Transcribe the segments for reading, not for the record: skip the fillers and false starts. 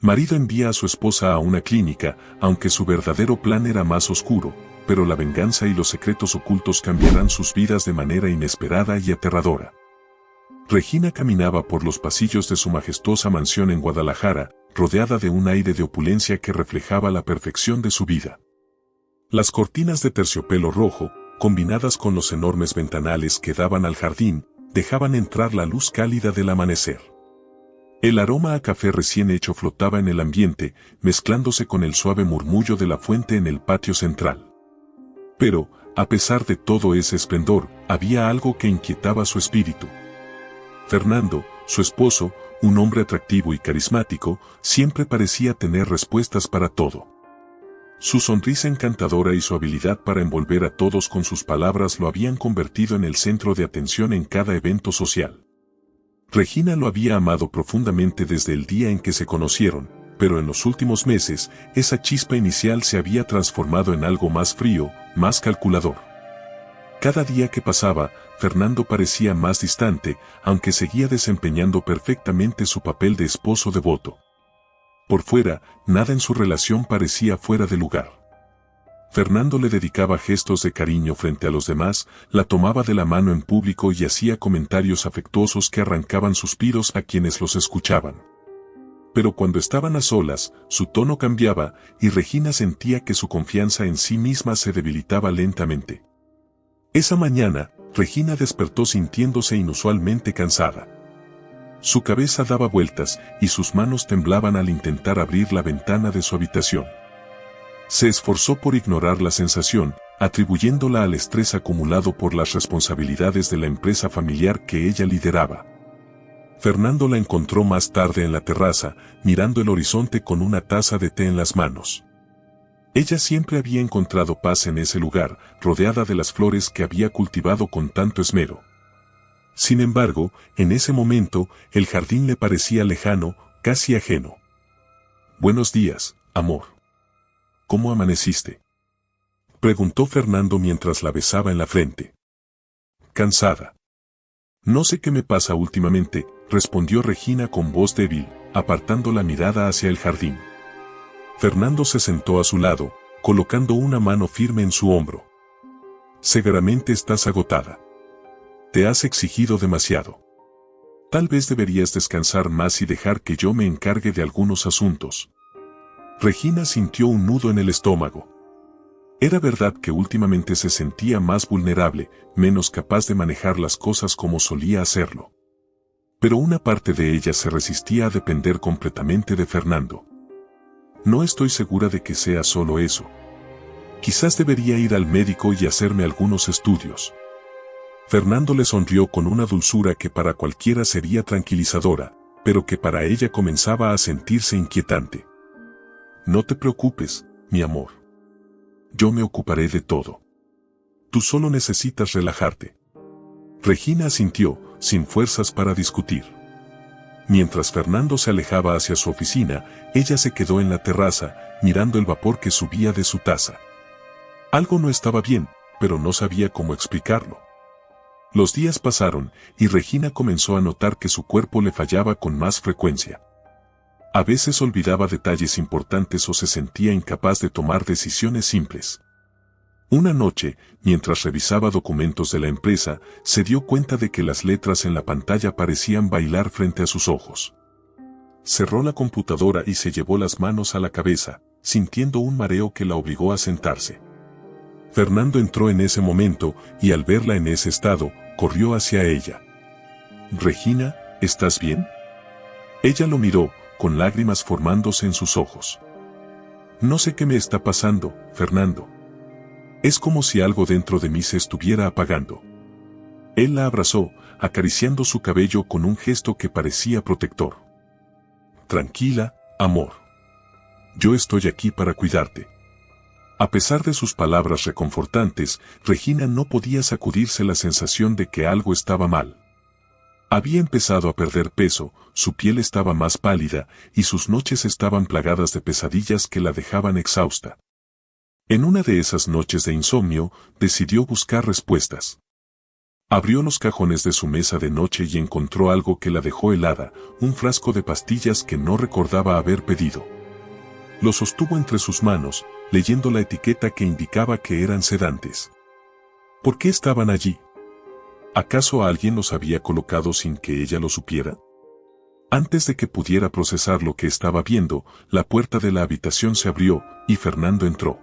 Marido envía a su esposa a una clínica, aunque su verdadero plan era más oscuro, pero la venganza y los secretos ocultos cambiarán sus vidas de manera inesperada y aterradora. Regina caminaba por los pasillos de su majestuosa mansión en Guadalajara, rodeada de un aire de opulencia que reflejaba la perfección de su vida. Las cortinas de terciopelo rojo, combinadas con los enormes ventanales que daban al jardín, dejaban entrar la luz cálida del amanecer. El aroma a café recién hecho flotaba en el ambiente, mezclándose con el suave murmullo de la fuente en el patio central. Pero, a pesar de todo ese esplendor, había algo que inquietaba su espíritu. Fernando, su esposo, un hombre atractivo y carismático, siempre parecía tener respuestas para todo. Su sonrisa encantadora y su habilidad para envolver a todos con sus palabras lo habían convertido en el centro de atención en cada evento social. Regina lo había amado profundamente desde el día en que se conocieron, pero en los últimos meses, esa chispa inicial se había transformado en algo más frío, más calculador. Cada día que pasaba, Fernando parecía más distante, aunque seguía desempeñando perfectamente su papel de esposo devoto. Por fuera, nada en su relación parecía fuera de lugar. Fernando le dedicaba gestos de cariño frente a los demás, la tomaba de la mano en público y hacía comentarios afectuosos que arrancaban suspiros a quienes los escuchaban. Pero cuando estaban a solas, su tono cambiaba, y Regina sentía que su confianza en sí misma se debilitaba lentamente. Esa mañana, Regina despertó sintiéndose inusualmente cansada. Su cabeza daba vueltas, y sus manos temblaban al intentar abrir la ventana de su habitación. Se esforzó por ignorar la sensación, atribuyéndola al estrés acumulado por las responsabilidades de la empresa familiar que ella lideraba. Fernando la encontró más tarde en la terraza, mirando el horizonte con una taza de té en las manos. Ella siempre había encontrado paz en ese lugar, rodeada de las flores que había cultivado con tanto esmero. Sin embargo, en ese momento, el jardín le parecía lejano, casi ajeno. «Buenos días, amor. ¿Cómo amaneciste?», preguntó Fernando mientras la besaba en la frente. «Cansada. No sé qué me pasa últimamente», respondió Regina con voz débil, apartando la mirada hacia el jardín. Fernando se sentó a su lado, colocando una mano firme en su hombro. «Seguramente estás agotada. Te has exigido demasiado. Tal vez deberías descansar más y dejar que yo me encargue de algunos asuntos». Regina sintió un nudo en el estómago. Era verdad que últimamente se sentía más vulnerable, menos capaz de manejar las cosas como solía hacerlo. Pero una parte de ella se resistía a depender completamente de Fernando. «No estoy segura de que sea solo eso. Quizás debería ir al médico y hacerme algunos estudios». Fernando le sonrió con una dulzura que para cualquiera sería tranquilizadora, pero que para ella comenzaba a sentirse inquietante. «No te preocupes, mi amor. Yo me ocuparé de todo. Tú solo necesitas relajarte». Regina asintió, sin fuerzas para discutir. Mientras Fernando se alejaba hacia su oficina, ella se quedó en la terraza, mirando el vapor que subía de su taza. Algo no estaba bien, pero no sabía cómo explicarlo. Los días pasaron, y Regina comenzó a notar que su cuerpo le fallaba con más frecuencia. A veces olvidaba detalles importantes o se sentía incapaz de tomar decisiones simples. Una noche, mientras revisaba documentos de la empresa, se dio cuenta de que las letras en la pantalla parecían bailar frente a sus ojos. Cerró la computadora y se llevó las manos a la cabeza, sintiendo un mareo que la obligó a sentarse. Fernando entró en ese momento, y al verla en ese estado, corrió hacia ella. «Regina, ¿estás bien?». Ella lo miró, con lágrimas formándose en sus ojos. «No sé qué me está pasando, Fernando. Es como si algo dentro de mí se estuviera apagando». Él la abrazó, acariciando su cabello con un gesto que parecía protector. «Tranquila, amor. Yo estoy aquí para cuidarte». A pesar de sus palabras reconfortantes, Regina no podía sacudirse la sensación de que algo estaba mal. Había empezado a perder peso, su piel estaba más pálida, y sus noches estaban plagadas de pesadillas que la dejaban exhausta. En una de esas noches de insomnio, decidió buscar respuestas. Abrió los cajones de su mesa de noche y encontró algo que la dejó helada, un frasco de pastillas que no recordaba haber pedido. Lo sostuvo entre sus manos, leyendo la etiqueta que indicaba que eran sedantes. ¿Por qué estaban allí? ¿Acaso alguien los había colocado sin que ella lo supiera? Antes de que pudiera procesar lo que estaba viendo, la puerta de la habitación se abrió, y Fernando entró.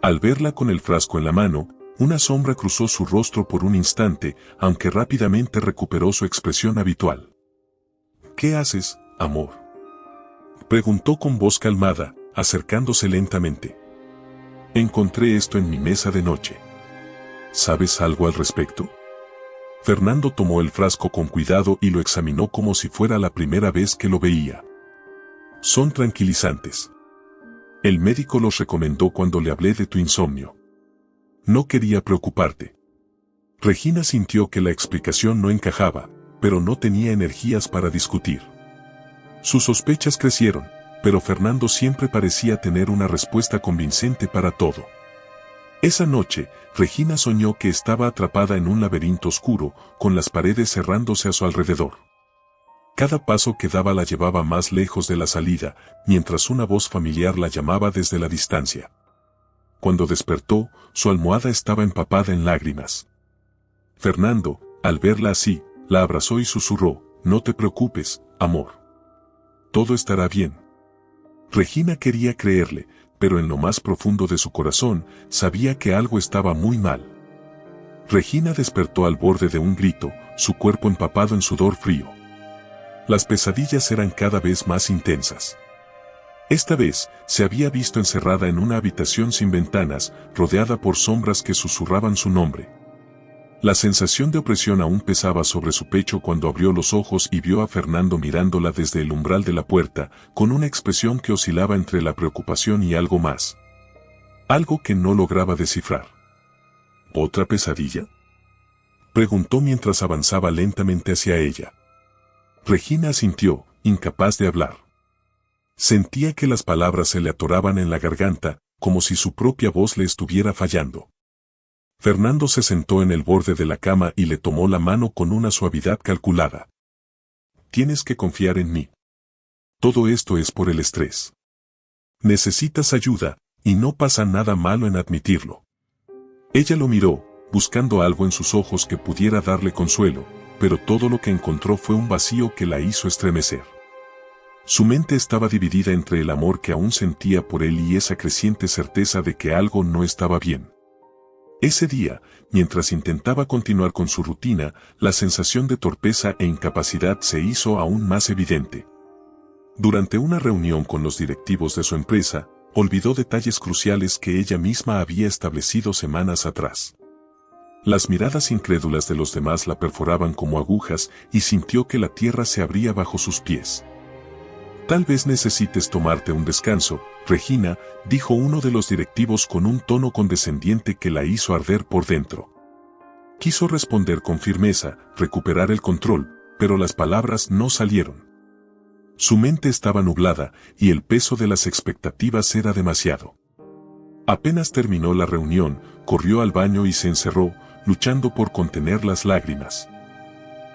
Al verla con el frasco en la mano, una sombra cruzó su rostro por un instante, aunque rápidamente recuperó su expresión habitual. ¿Qué haces, amor?, preguntó con voz calmada, acercándose lentamente. Encontré esto en mi mesa de noche. ¿Sabes algo al respecto? Fernando tomó el frasco con cuidado y lo examinó como si fuera la primera vez que lo veía. Son tranquilizantes. El médico los recomendó cuando le hablé de tu insomnio. No quería preocuparte. Regina sintió que la explicación no encajaba, pero no tenía energías para discutir. Sus sospechas crecieron, pero Fernando siempre parecía tener una respuesta convincente para todo. Esa noche, Regina soñó que estaba atrapada en un laberinto oscuro, con las paredes cerrándose a su alrededor. Cada paso que daba la llevaba más lejos de la salida, mientras una voz familiar la llamaba desde la distancia. Cuando despertó, su almohada estaba empapada en lágrimas. Fernando, al verla así, la abrazó y susurró, «No te preocupes, amor. Todo estará bien». Regina quería creerle, pero en lo más profundo de su corazón, sabía que algo estaba muy mal. Regina despertó al borde de un grito, su cuerpo empapado en sudor frío. Las pesadillas eran cada vez más intensas. Esta vez, se había visto encerrada en una habitación sin ventanas, rodeada por sombras que susurraban su nombre. La sensación de opresión aún pesaba sobre su pecho cuando abrió los ojos y vio a Fernando mirándola desde el umbral de la puerta, con una expresión que oscilaba entre la preocupación y algo más. Algo que no lograba descifrar. ¿Otra pesadilla?, preguntó mientras avanzaba lentamente hacia ella. Regina asintió, incapaz de hablar. Sentía que las palabras se le atoraban en la garganta, como si su propia voz le estuviera fallando. Fernando se sentó en el borde de la cama y le tomó la mano con una suavidad calculada. Tienes que confiar en mí. Todo esto es por el estrés. Necesitas ayuda, y no pasa nada malo en admitirlo. Ella lo miró, buscando algo en sus ojos que pudiera darle consuelo, pero todo lo que encontró fue un vacío que la hizo estremecer. Su mente estaba dividida entre el amor que aún sentía por él y esa creciente certeza de que algo no estaba bien. Ese día, mientras intentaba continuar con su rutina, la sensación de torpeza e incapacidad se hizo aún más evidente. Durante una reunión con los directivos de su empresa, olvidó detalles cruciales que ella misma había establecido semanas atrás. Las miradas incrédulas de los demás la perforaban como agujas y sintió que la tierra se abría bajo sus pies. Tal vez necesites tomarte un descanso, Regina, dijo uno de los directivos con un tono condescendiente que la hizo arder por dentro. Quiso responder con firmeza, recuperar el control, pero las palabras no salieron. Su mente estaba nublada, y el peso de las expectativas era demasiado. Apenas terminó la reunión, corrió al baño y se encerró, luchando por contener las lágrimas.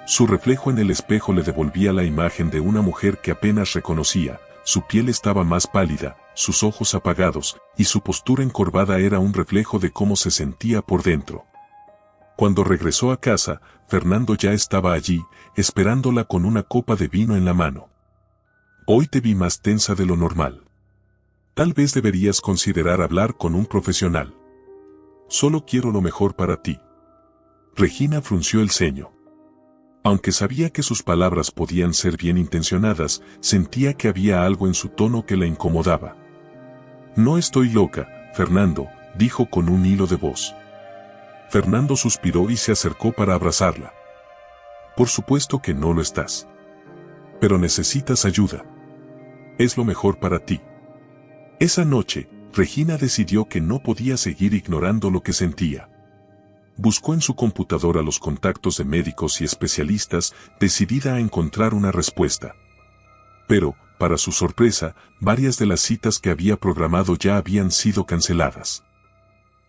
Su reflejo en el espejo le devolvía la imagen de una mujer que apenas reconocía, su piel estaba más pálida, sus ojos apagados, y su postura encorvada era un reflejo de cómo se sentía por dentro. Cuando regresó a casa, Fernando ya estaba allí, esperándola con una copa de vino en la mano. Hoy te vi más tensa de lo normal. Tal vez deberías considerar hablar con un profesional. Solo quiero lo mejor para ti. Regina frunció el ceño. Aunque sabía que sus palabras podían ser bien intencionadas, sentía que había algo en su tono que la incomodaba. No estoy loca, Fernando, dijo con un hilo de voz. Fernando suspiró y se acercó para abrazarla. Por supuesto que no lo estás. Pero necesitas ayuda. Es lo mejor para ti. Esa noche, Regina decidió que no podía seguir ignorando lo que sentía. Buscó en su computadora los contactos de médicos y especialistas, decidida a encontrar una respuesta. Pero, para su sorpresa, varias de las citas que había programado ya habían sido canceladas.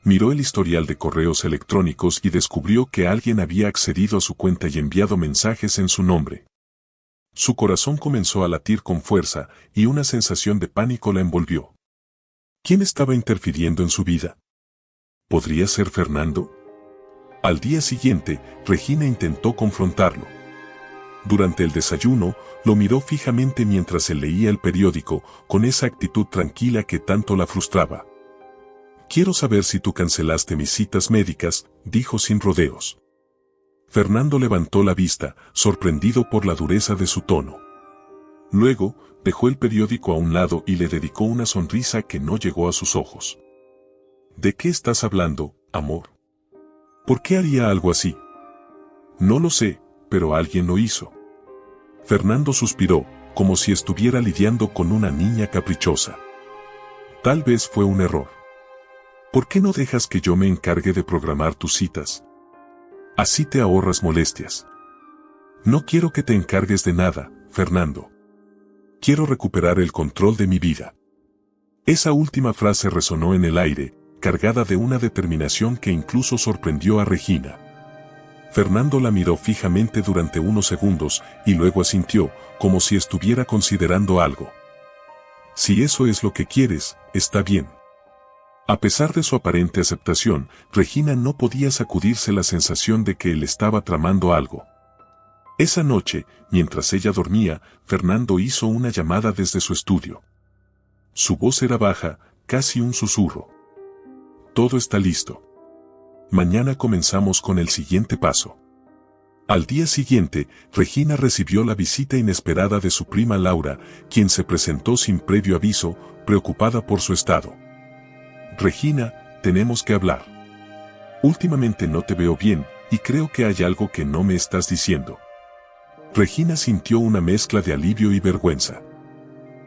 Miró el historial de correos electrónicos y descubrió que alguien había accedido a su cuenta y enviado mensajes en su nombre. Su corazón comenzó a latir con fuerza y una sensación de pánico la envolvió. ¿Quién estaba interfiriendo en su vida? ¿Podría ser Fernando? Al día siguiente, Regina intentó confrontarlo. Durante el desayuno, lo miró fijamente mientras él leía el periódico, con esa actitud tranquila que tanto la frustraba. «Quiero saber si tú cancelaste mis citas médicas», dijo sin rodeos. Fernando levantó la vista, sorprendido por la dureza de su tono. Luego, dejó el periódico a un lado y le dedicó una sonrisa que no llegó a sus ojos. «¿De qué estás hablando, amor? ¿Por qué haría algo así?» «No lo sé, pero alguien lo hizo». Fernando suspiró, como si estuviera lidiando con una niña caprichosa. «Tal vez fue un error. ¿Por qué no dejas que yo me encargue de programar tus citas? Así te ahorras molestias». «No quiero que te encargues de nada, Fernando. Quiero recuperar el control de mi vida». Esa última frase resonó en el aire, cargada de una determinación que incluso sorprendió a Regina. Fernando la miró fijamente durante unos segundos y luego asintió, como si estuviera considerando algo. «Si eso es lo que quieres, está bien». A pesar de su aparente aceptación, Regina no podía sacudirse la sensación de que él estaba tramando algo. Esa noche, mientras ella dormía, Fernando hizo una llamada desde su estudio. Su voz era baja, casi un susurro. «Todo está listo. Mañana comenzamos con el siguiente paso». Al día siguiente, Regina recibió la visita inesperada de su prima Laura, quien se presentó sin previo aviso, preocupada por su estado. «Regina, tenemos que hablar. Últimamente no te veo bien, y creo que hay algo que no me estás diciendo». Regina sintió una mezcla de alivio y vergüenza.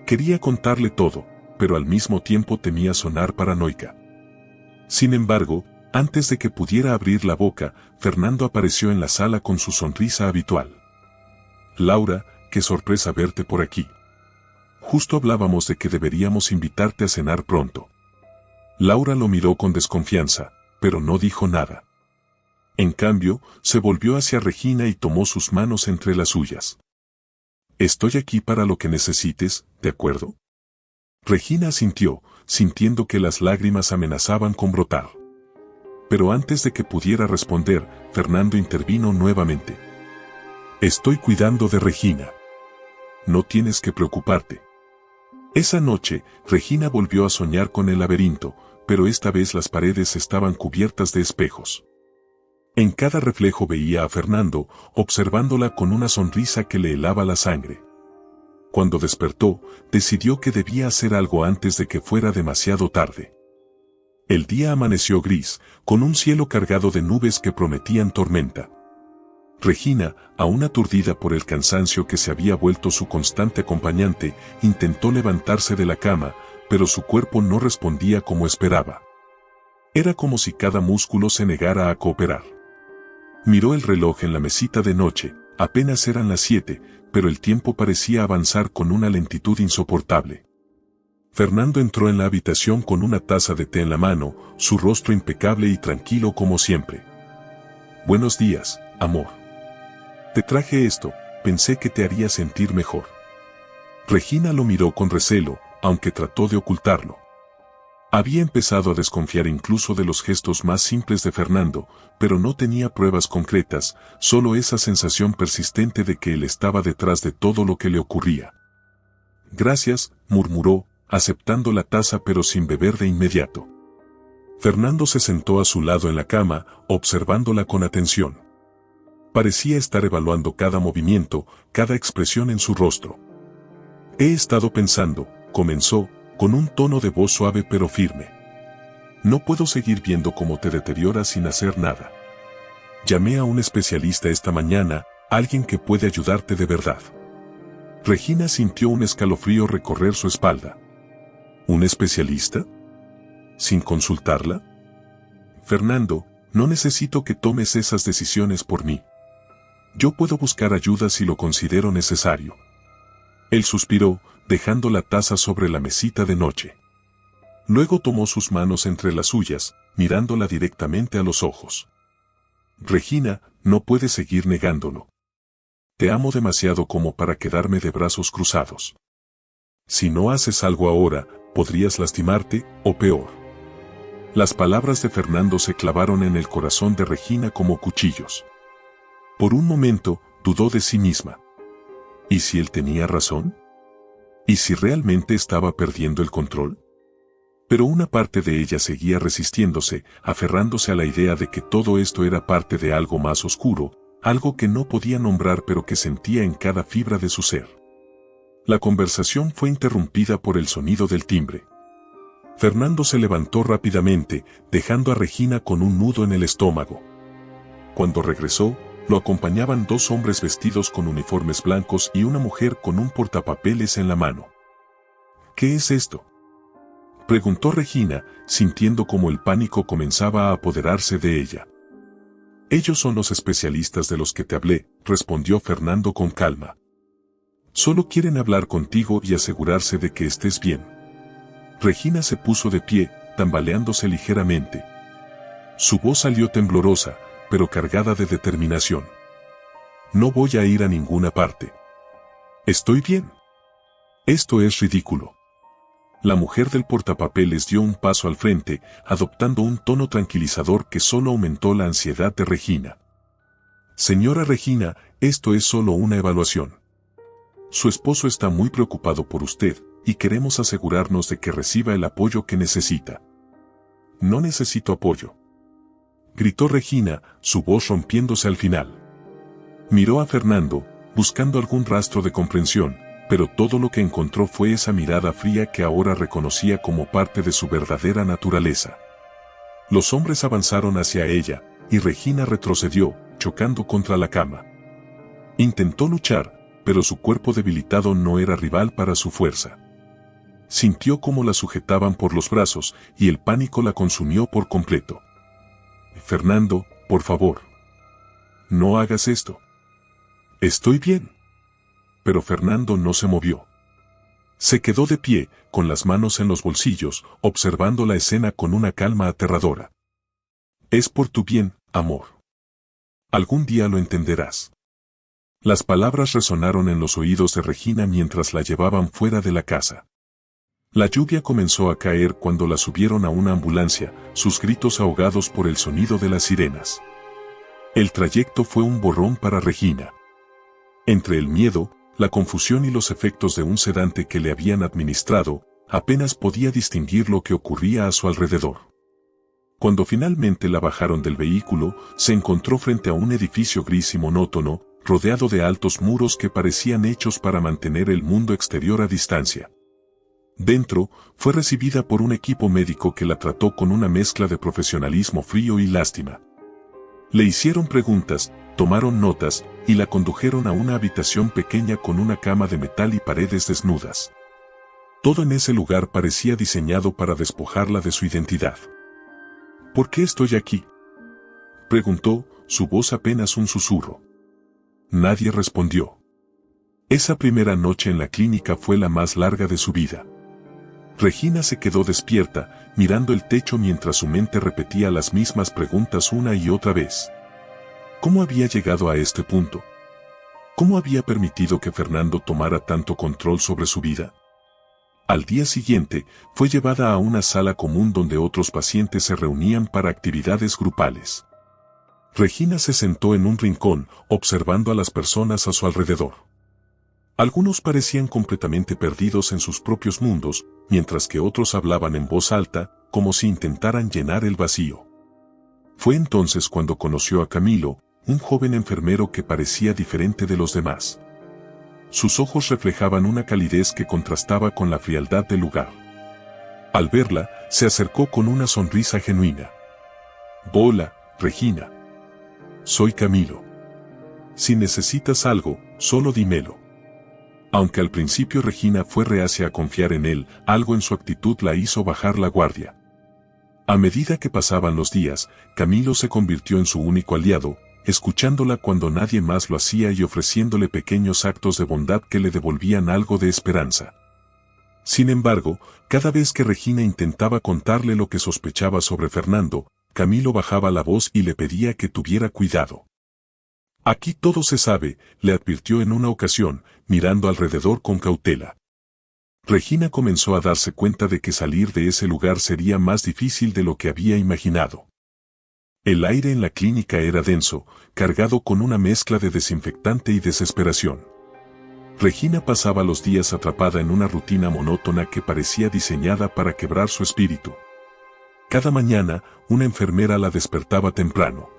Quería contarle todo, pero al mismo tiempo temía sonar paranoica. Sin embargo, antes de que pudiera abrir la boca, Fernando apareció en la sala con su sonrisa habitual. «Laura, qué sorpresa verte por aquí. Justo hablábamos de que deberíamos invitarte a cenar pronto». Laura lo miró con desconfianza, pero no dijo nada. En cambio, se volvió hacia Regina y tomó sus manos entre las suyas. «Estoy aquí para lo que necesites, ¿de acuerdo?». Regina asintió, sintiendo que las lágrimas amenazaban con brotar. Pero antes de que pudiera responder, Fernando intervino nuevamente. «Estoy cuidando de Regina. No tienes que preocuparte». Esa noche, Regina volvió a soñar con el laberinto, pero esta vez las paredes estaban cubiertas de espejos. En cada reflejo veía a Fernando, observándola con una sonrisa que le helaba la sangre. Cuando despertó, decidió que debía hacer algo antes de que fuera demasiado tarde. El día amaneció gris, con un cielo cargado de nubes que prometían tormenta. Regina, aún aturdida por el cansancio que se había vuelto su constante acompañante, intentó levantarse de la cama, pero su cuerpo no respondía como esperaba. Era como si cada músculo se negara a cooperar. Miró el reloj en la mesita de noche, apenas eran las 7, pero el tiempo parecía avanzar con una lentitud insoportable. Fernando entró en la habitación con una taza de té en la mano, su rostro impecable y tranquilo como siempre. «Buenos días, amor. Te traje esto, pensé que te haría sentir mejor». Regina lo miró con recelo, aunque trató de ocultarlo. Había empezado a desconfiar incluso de los gestos más simples de Fernando, pero no tenía pruebas concretas, solo esa sensación persistente de que él estaba detrás de todo lo que le ocurría. «Gracias», murmuró, aceptando la taza pero sin beber de inmediato. Fernando se sentó a su lado en la cama, observándola con atención. Parecía estar evaluando cada movimiento, cada expresión en su rostro. «He estado pensando», comenzó, con un tono de voz suave pero firme. «No puedo seguir viendo cómo te deterioras sin hacer nada. Llamé a un especialista esta mañana, alguien que puede ayudarte de verdad». Regina sintió un escalofrío recorrer su espalda. «¿Un especialista? ¿Sin consultarla?». «Fernando, no necesito que tomes esas decisiones por mí. Yo puedo buscar ayuda si lo considero necesario». Él suspiró, dejando la taza sobre la mesita de noche. Luego tomó sus manos entre las suyas, mirándola directamente a los ojos. Regina, no puedes seguir negándolo. Te amo demasiado como para quedarme de brazos cruzados. Si no haces algo ahora, podrías lastimarte, o peor. Las palabras de Fernando se clavaron en el corazón de Regina como cuchillos. Por un momento, dudó de sí misma. ¿Y si él tenía razón? ¿Y si realmente estaba perdiendo el control? Pero una parte de ella seguía resistiéndose, aferrándose a la idea de que todo esto era parte de algo más oscuro, algo que no podía nombrar pero que sentía en cada fibra de su ser. La conversación fue interrumpida por el sonido del timbre. Fernando se levantó rápidamente, dejando a Regina con un nudo en el estómago. Cuando regresó, lo acompañaban dos hombres vestidos con uniformes blancos y una mujer con un portapapeles en la mano. ¿Qué es esto?, preguntó Regina, sintiendo como el pánico comenzaba a apoderarse de ella. Ellos son los especialistas de los que te hablé, respondió Fernando con calma. Solo quieren hablar contigo y asegurarse de que estés bien. Regina se puso de pie, tambaleándose ligeramente. Su voz salió temblorosa, pero cargada de determinación. No voy a ir a ninguna parte. Estoy bien. Esto es ridículo. La mujer del portapapeles dio un paso al frente, adoptando un tono tranquilizador que solo aumentó la ansiedad de Regina. Señora Regina, esto es solo una evaluación. Su esposo está muy preocupado por usted, y queremos asegurarnos de que reciba el apoyo que necesita. No necesito apoyo, gritó Regina, su voz rompiéndose al final. Miró a Fernando, buscando algún rastro de comprensión, pero todo lo que encontró fue esa mirada fría que ahora reconocía como parte de su verdadera naturaleza. Los hombres avanzaron hacia ella, y Regina retrocedió, chocando contra la cama. Intentó luchar, pero su cuerpo debilitado no era rival para su fuerza. Sintió cómo la sujetaban por los brazos, y el pánico la consumió por completo. Fernando, por favor. No hagas esto. Estoy bien. Pero Fernando no se movió. Se quedó de pie, con las manos en los bolsillos, observando la escena con una calma aterradora. Es por tu bien, amor. Algún día lo entenderás. Las palabras resonaron en los oídos de Regina mientras la llevaban fuera de la casa. La lluvia comenzó a caer cuando la subieron a una ambulancia, sus gritos ahogados por el sonido de las sirenas. El trayecto fue un borrón para Regina. Entre el miedo, la confusión y los efectos de un sedante que le habían administrado, apenas podía distinguir lo que ocurría a su alrededor. Cuando finalmente la bajaron del vehículo, se encontró frente a un edificio gris y monótono, rodeado de altos muros que parecían hechos para mantener el mundo exterior a distancia. Dentro, fue recibida por un equipo médico que la trató con una mezcla de profesionalismo frío y lástima. Le hicieron preguntas, tomaron notas, y la condujeron a una habitación pequeña con una cama de metal y paredes desnudas. Todo en ese lugar parecía diseñado para despojarla de su identidad. ¿Por qué estoy aquí?, preguntó, su voz apenas un susurro. Nadie respondió. Esa primera noche en la clínica fue la más larga de su vida. Regina se quedó despierta, mirando el techo mientras su mente repetía las mismas preguntas una y otra vez. ¿Cómo había llegado a este punto? ¿Cómo había permitido que Fernando tomara tanto control sobre su vida? Al día siguiente, fue llevada a una sala común donde otros pacientes se reunían para actividades grupales. Regina se sentó en un rincón, observando a las personas a su alrededor. Algunos parecían completamente perdidos en sus propios mundos, mientras que otros hablaban en voz alta, como si intentaran llenar el vacío. Fue entonces cuando conoció a Camilo, un joven enfermero que parecía diferente de los demás. Sus ojos reflejaban una calidez que contrastaba con la frialdad del lugar. Al verla, se acercó con una sonrisa genuina. «Hola, Regina. Soy Camilo. Si necesitas algo, solo dímelo». Aunque al principio Regina fue reacia a confiar en él, algo en su actitud la hizo bajar la guardia. A medida que pasaban los días, Camilo se convirtió en su único aliado, escuchándola cuando nadie más lo hacía y ofreciéndole pequeños actos de bondad que le devolvían algo de esperanza. Sin embargo, cada vez que Regina intentaba contarle lo que sospechaba sobre Fernando, Camilo bajaba la voz y le pedía que tuviera cuidado. Aquí todo se sabe, le advirtió en una ocasión, mirando alrededor con cautela. Regina comenzó a darse cuenta de que salir de ese lugar sería más difícil de lo que había imaginado. El aire en la clínica era denso, cargado con una mezcla de desinfectante y desesperación. Regina pasaba los días atrapada en una rutina monótona que parecía diseñada para quebrar su espíritu. Cada mañana, una enfermera la despertaba temprano.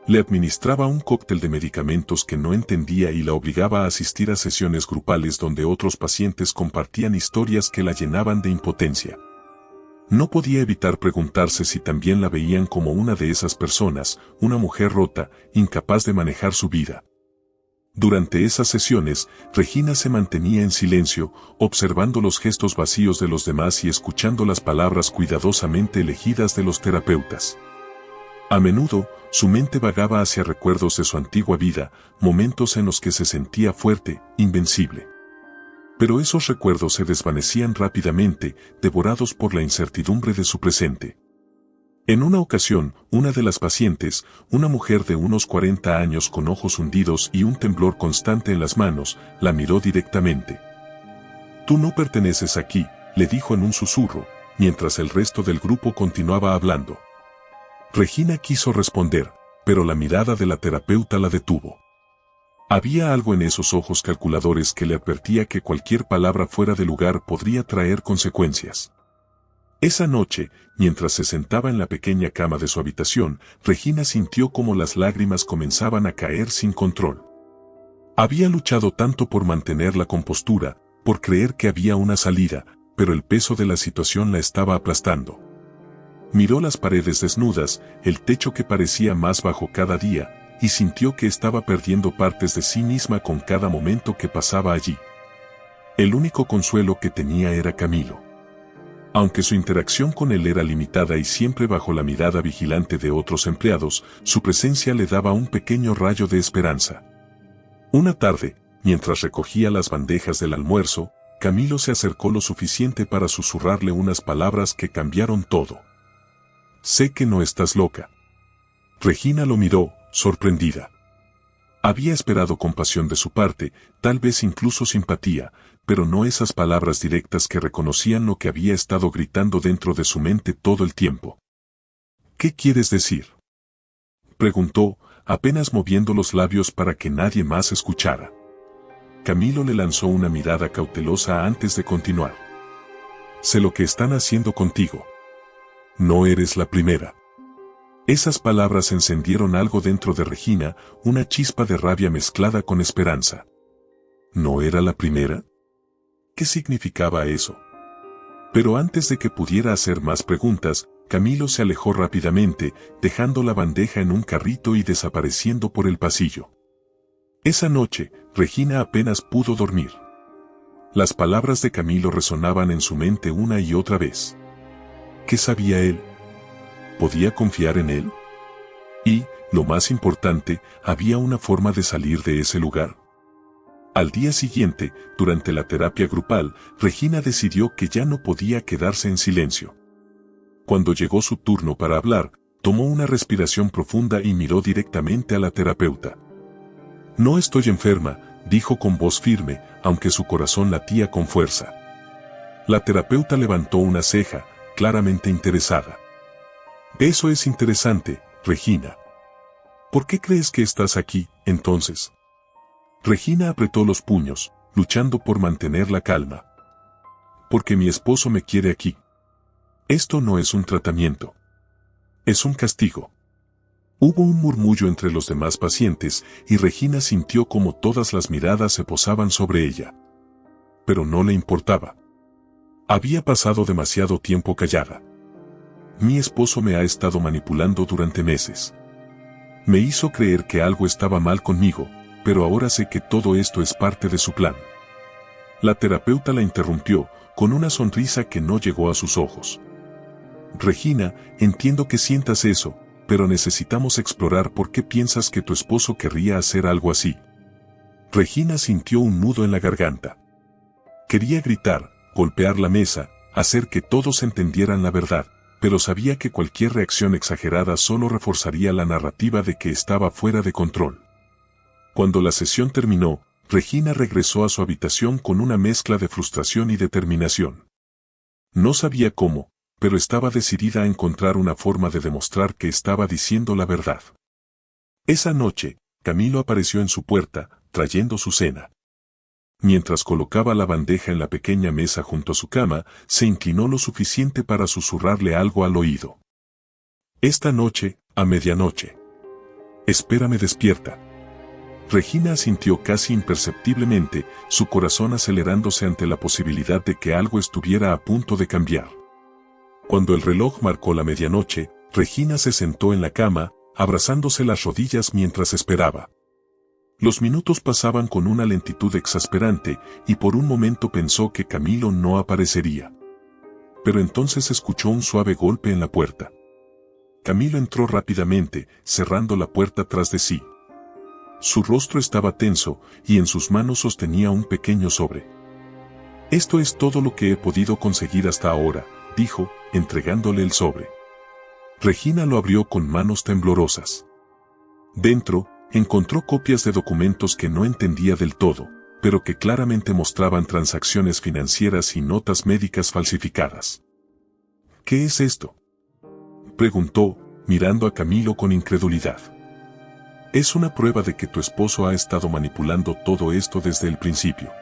Le administraba un cóctel de medicamentos que no entendía y la obligaba a asistir a sesiones grupales donde otros pacientes compartían historias que la llenaban de impotencia. No podía evitar preguntarse si también la veían como una de esas personas, una mujer rota, incapaz de manejar su vida. Durante esas sesiones, Regina se mantenía en silencio, observando los gestos vacíos de los demás y escuchando las palabras cuidadosamente elegidas de los terapeutas. A menudo, su mente vagaba hacia recuerdos de su antigua vida, momentos en los que se sentía fuerte, invencible. Pero esos recuerdos se desvanecían rápidamente, devorados por la incertidumbre de su presente. En una ocasión, una de las pacientes, una mujer de unos 40 años con ojos hundidos y un temblor constante en las manos, la miró directamente. «Tú no perteneces aquí», le dijo en un susurro, mientras el resto del grupo continuaba hablando. Regina quiso responder, pero la mirada de la terapeuta la detuvo. Había algo en esos ojos calculadores que le advertía que cualquier palabra fuera de lugar podría traer consecuencias. Esa noche, mientras se sentaba en la pequeña cama de su habitación, Regina sintió como las lágrimas comenzaban a caer sin control. Había luchado tanto por mantener la compostura, por creer que había una salida, pero el peso de la situación la estaba aplastando. Miró las paredes desnudas, el techo que parecía más bajo cada día, y sintió que estaba perdiendo partes de sí misma con cada momento que pasaba allí. El único consuelo que tenía era Camilo. Aunque su interacción con él era limitada y siempre bajo la mirada vigilante de otros empleados, su presencia le daba un pequeño rayo de esperanza. Una tarde, mientras recogía las bandejas del almuerzo, Camilo se acercó lo suficiente para susurrarle unas palabras que cambiaron todo. «Sé que no estás loca». Regina lo miró, sorprendida. Había esperado compasión de su parte, tal vez incluso simpatía, pero no esas palabras directas que reconocían lo que había estado gritando dentro de su mente todo el tiempo. «¿Qué quieres decir?», preguntó, apenas moviendo los labios para que nadie más escuchara. Camilo le lanzó una mirada cautelosa antes de continuar. «Sé lo que están haciendo contigo. No eres la primera». Esas palabras encendieron algo dentro de Regina, una chispa de rabia mezclada con esperanza. ¿No era la primera? ¿Qué significaba eso? Pero antes de que pudiera hacer más preguntas, Camilo se alejó rápidamente, dejando la bandeja en un carrito y desapareciendo por el pasillo. Esa noche, Regina apenas pudo dormir. Las palabras de Camilo resonaban en su mente una y otra vez. ¿Qué sabía él? ¿Podía confiar en él? Y, lo más importante, ¿había una forma de salir de ese lugar? Al día siguiente, durante la terapia grupal, Regina decidió que ya no podía quedarse en silencio. Cuando llegó su turno para hablar, tomó una respiración profunda y miró directamente a la terapeuta. «No estoy enferma», dijo con voz firme, aunque su corazón latía con fuerza. La terapeuta levantó una ceja, claramente interesada. «Eso es interesante, Regina. ¿Por qué crees que estás aquí, entonces?». Regina apretó los puños, luchando por mantener la calma. «Porque mi esposo me quiere aquí. Esto no es un tratamiento. Es un castigo». Hubo un murmullo entre los demás pacientes y Regina sintió como todas las miradas se posaban sobre ella. Pero no le importaba. Había pasado demasiado tiempo callada. «Mi esposo me ha estado manipulando durante meses. Me hizo creer que algo estaba mal conmigo, pero ahora sé que todo esto es parte de su plan». La terapeuta la interrumpió, con una sonrisa que no llegó a sus ojos. «Regina, entiendo que sientas eso, pero necesitamos explorar por qué piensas que tu esposo querría hacer algo así». Regina sintió un nudo en la garganta. Quería gritar, golpear la mesa, hacer que todos entendieran la verdad, pero sabía que cualquier reacción exagerada solo reforzaría la narrativa de que estaba fuera de control. Cuando la sesión terminó, Regina regresó a su habitación con una mezcla de frustración y determinación. No sabía cómo, pero estaba decidida a encontrar una forma de demostrar que estaba diciendo la verdad. Esa noche, Camilo apareció en su puerta, trayendo su cena. Mientras colocaba la bandeja en la pequeña mesa junto a su cama, se inclinó lo suficiente para susurrarle algo al oído. Esta noche, a medianoche. Espérame despierta. Regina asintió casi imperceptiblemente, su corazón acelerándose ante la posibilidad de que algo estuviera a punto de cambiar. Cuando el reloj marcó la medianoche, Regina se sentó en la cama, abrazándose las rodillas mientras esperaba. Los minutos pasaban con una lentitud exasperante, y por un momento pensó que Camilo no aparecería. Pero entonces escuchó un suave golpe en la puerta. Camilo entró rápidamente, cerrando la puerta tras de sí. Su rostro estaba tenso, y en sus manos sostenía un pequeño sobre. «Esto es todo lo que he podido conseguir hasta ahora», dijo, entregándole el sobre. Regina lo abrió con manos temblorosas. Dentro, encontró copias de documentos que no entendía del todo, pero que claramente mostraban transacciones financieras y notas médicas falsificadas. «¿Qué es esto?», preguntó, mirando a Camilo con incredulidad. «Es una prueba de que tu esposo ha estado manipulando todo esto desde el principio.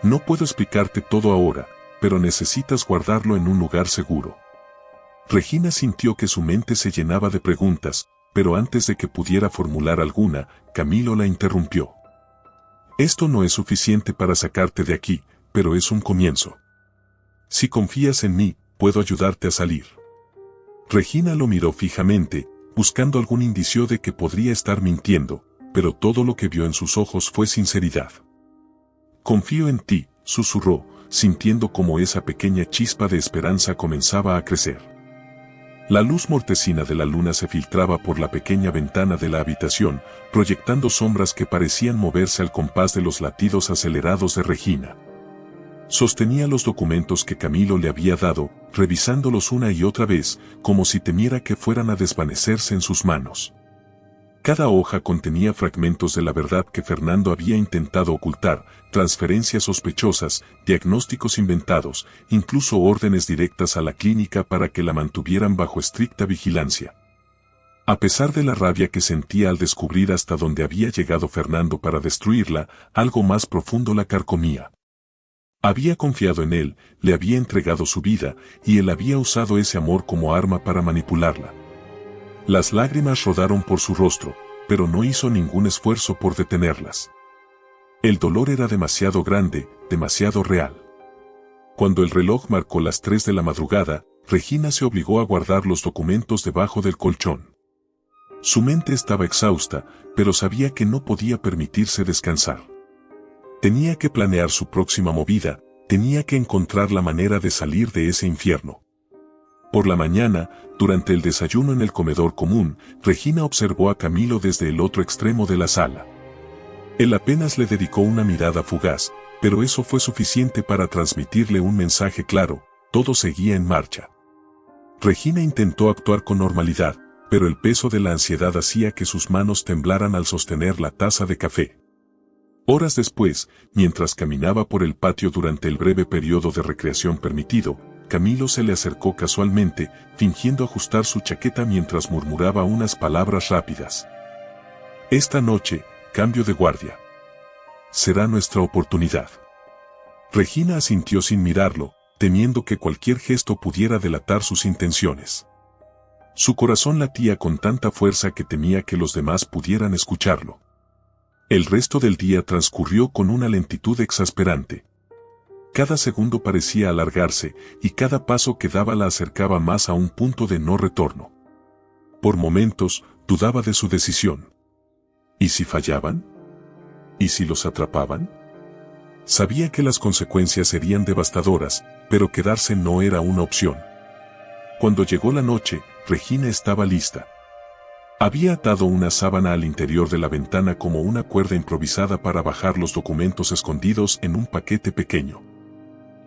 No puedo explicarte todo ahora, pero necesitas guardarlo en un lugar seguro». Regina sintió que su mente se llenaba de preguntas, pero antes de que pudiera formular alguna, Camilo la interrumpió. «Esto no es suficiente para sacarte de aquí, pero es un comienzo. Si confías en mí, puedo ayudarte a salir». Regina lo miró fijamente, buscando algún indicio de que podría estar mintiendo, pero todo lo que vio en sus ojos fue sinceridad. «Confío en ti», susurró, sintiendo como esa pequeña chispa de esperanza comenzaba a crecer. La luz mortecina de la luna se filtraba por la pequeña ventana de la habitación, proyectando sombras que parecían moverse al compás de los latidos acelerados de Regina. Sostenía los documentos que Camilo le había dado, revisándolos una y otra vez, como si temiera que fueran a desvanecerse en sus manos. Cada hoja contenía fragmentos de la verdad que Fernando había intentado ocultar, transferencias sospechosas, diagnósticos inventados, incluso órdenes directas a la clínica para que la mantuvieran bajo estricta vigilancia. A pesar de la rabia que sentía al descubrir hasta dónde había llegado Fernando para destruirla, algo más profundo la carcomía. Había confiado en él, le había entregado su vida, y él había usado ese amor como arma para manipularla. Las lágrimas rodaron por su rostro, pero no hizo ningún esfuerzo por detenerlas. El dolor era demasiado grande, demasiado real. Cuando el reloj marcó las 3 de la madrugada, Regina se obligó a guardar los documentos debajo del colchón. Su mente estaba exhausta, pero sabía que no podía permitirse descansar. Tenía que planear su próxima movida, tenía que encontrar la manera de salir de ese infierno. Por la mañana, durante el desayuno en el comedor común, Regina observó a Camilo desde el otro extremo de la sala. Él apenas le dedicó una mirada fugaz, pero eso fue suficiente para transmitirle un mensaje claro: todo seguía en marcha. Regina intentó actuar con normalidad, pero el peso de la ansiedad hacía que sus manos temblaran al sostener la taza de café. Horas después, mientras caminaba por el patio durante el breve periodo de recreación permitido, Camilo se le acercó casualmente, fingiendo ajustar su chaqueta mientras murmuraba unas palabras rápidas. «Esta noche, cambio de guardia. Será nuestra oportunidad». Regina asintió sin mirarlo, temiendo que cualquier gesto pudiera delatar sus intenciones. Su corazón latía con tanta fuerza que temía que los demás pudieran escucharlo. El resto del día transcurrió con una lentitud exasperante. Cada segundo parecía alargarse, y cada paso que daba la acercaba más a un punto de no retorno. Por momentos, dudaba de su decisión. ¿Y si fallaban? ¿Y si los atrapaban? Sabía que las consecuencias serían devastadoras, pero quedarse no era una opción. Cuando llegó la noche, Regina estaba lista. Había atado una sábana al interior de la ventana como una cuerda improvisada para bajar los documentos escondidos en un paquete pequeño.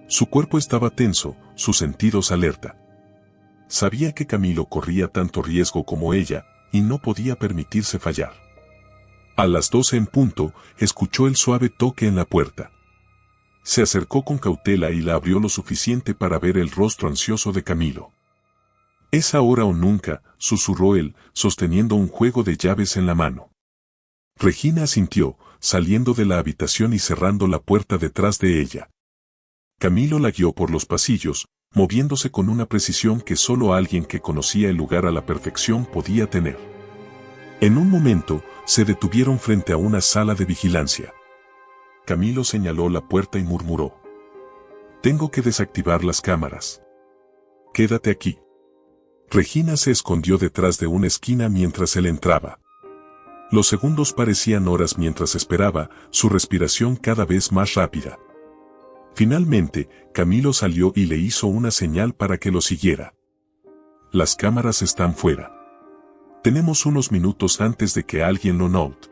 Su cuerpo estaba tenso, sus sentidos alerta. Sabía que Camilo corría tanto riesgo como ella, y no podía permitirse fallar. A las 12 en punto, escuchó el suave toque en la puerta. Se acercó con cautela y la abrió lo suficiente para ver el rostro ansioso de Camilo. «Es ahora o nunca», susurró él, sosteniendo un juego de llaves en la mano. Regina asintió, saliendo de la habitación y cerrando la puerta detrás de ella. Camilo la guió por los pasillos, moviéndose con una precisión que solo alguien que conocía el lugar a la perfección podía tener. En un momento, se detuvieron frente a una sala de vigilancia. Camilo señaló la puerta y murmuró: «Tengo que desactivar las cámaras. Quédate aquí». Regina se escondió detrás de una esquina mientras él entraba. Los segundos parecían horas mientras esperaba, su respiración cada vez más rápida. Finalmente, Camilo salió y le hizo una señal para que lo siguiera. «Las cámaras están fuera. Tenemos unos minutos antes de que alguien lo note».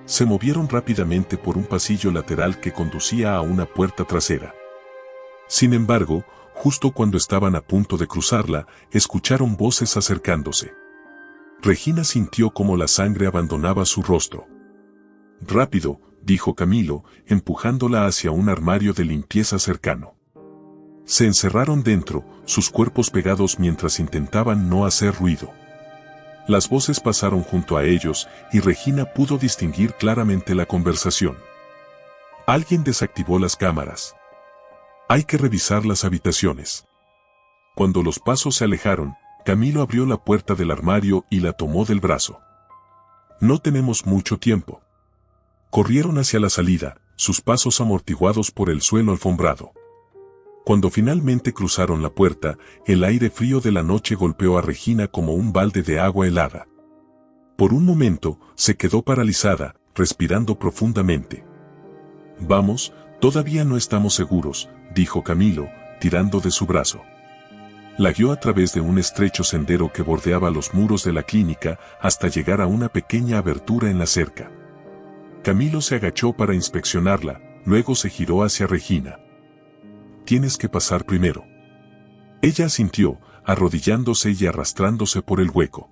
Se movieron rápidamente por un pasillo lateral que conducía a una puerta trasera. Sin embargo, justo cuando estaban a punto de cruzarla, escucharon voces acercándose. Regina sintió como la sangre abandonaba su rostro. «Rápido», dijo Camilo, empujándola hacia un armario de limpieza cercano. Se encerraron dentro, sus cuerpos pegados mientras intentaban no hacer ruido. Las voces pasaron junto a ellos y Regina pudo distinguir claramente la conversación. «Alguien desactivó las cámaras. Hay que revisar las habitaciones». Cuando los pasos se alejaron, Camilo abrió la puerta del armario y la tomó del brazo. «No tenemos mucho tiempo». Corrieron hacia la salida, sus pasos amortiguados por el suelo alfombrado. Cuando finalmente cruzaron la puerta, el aire frío de la noche golpeó a Regina como un balde de agua helada. Por un momento, se quedó paralizada, respirando profundamente. «Vamos, todavía no estamos seguros», dijo Camilo, tirando de su brazo. La guió a través de un estrecho sendero que bordeaba los muros de la clínica hasta llegar a una pequeña abertura en la cerca. Camilo se agachó para inspeccionarla, luego se giró hacia Regina. «Tienes que pasar primero». Ella asintió, arrodillándose y arrastrándose por el hueco.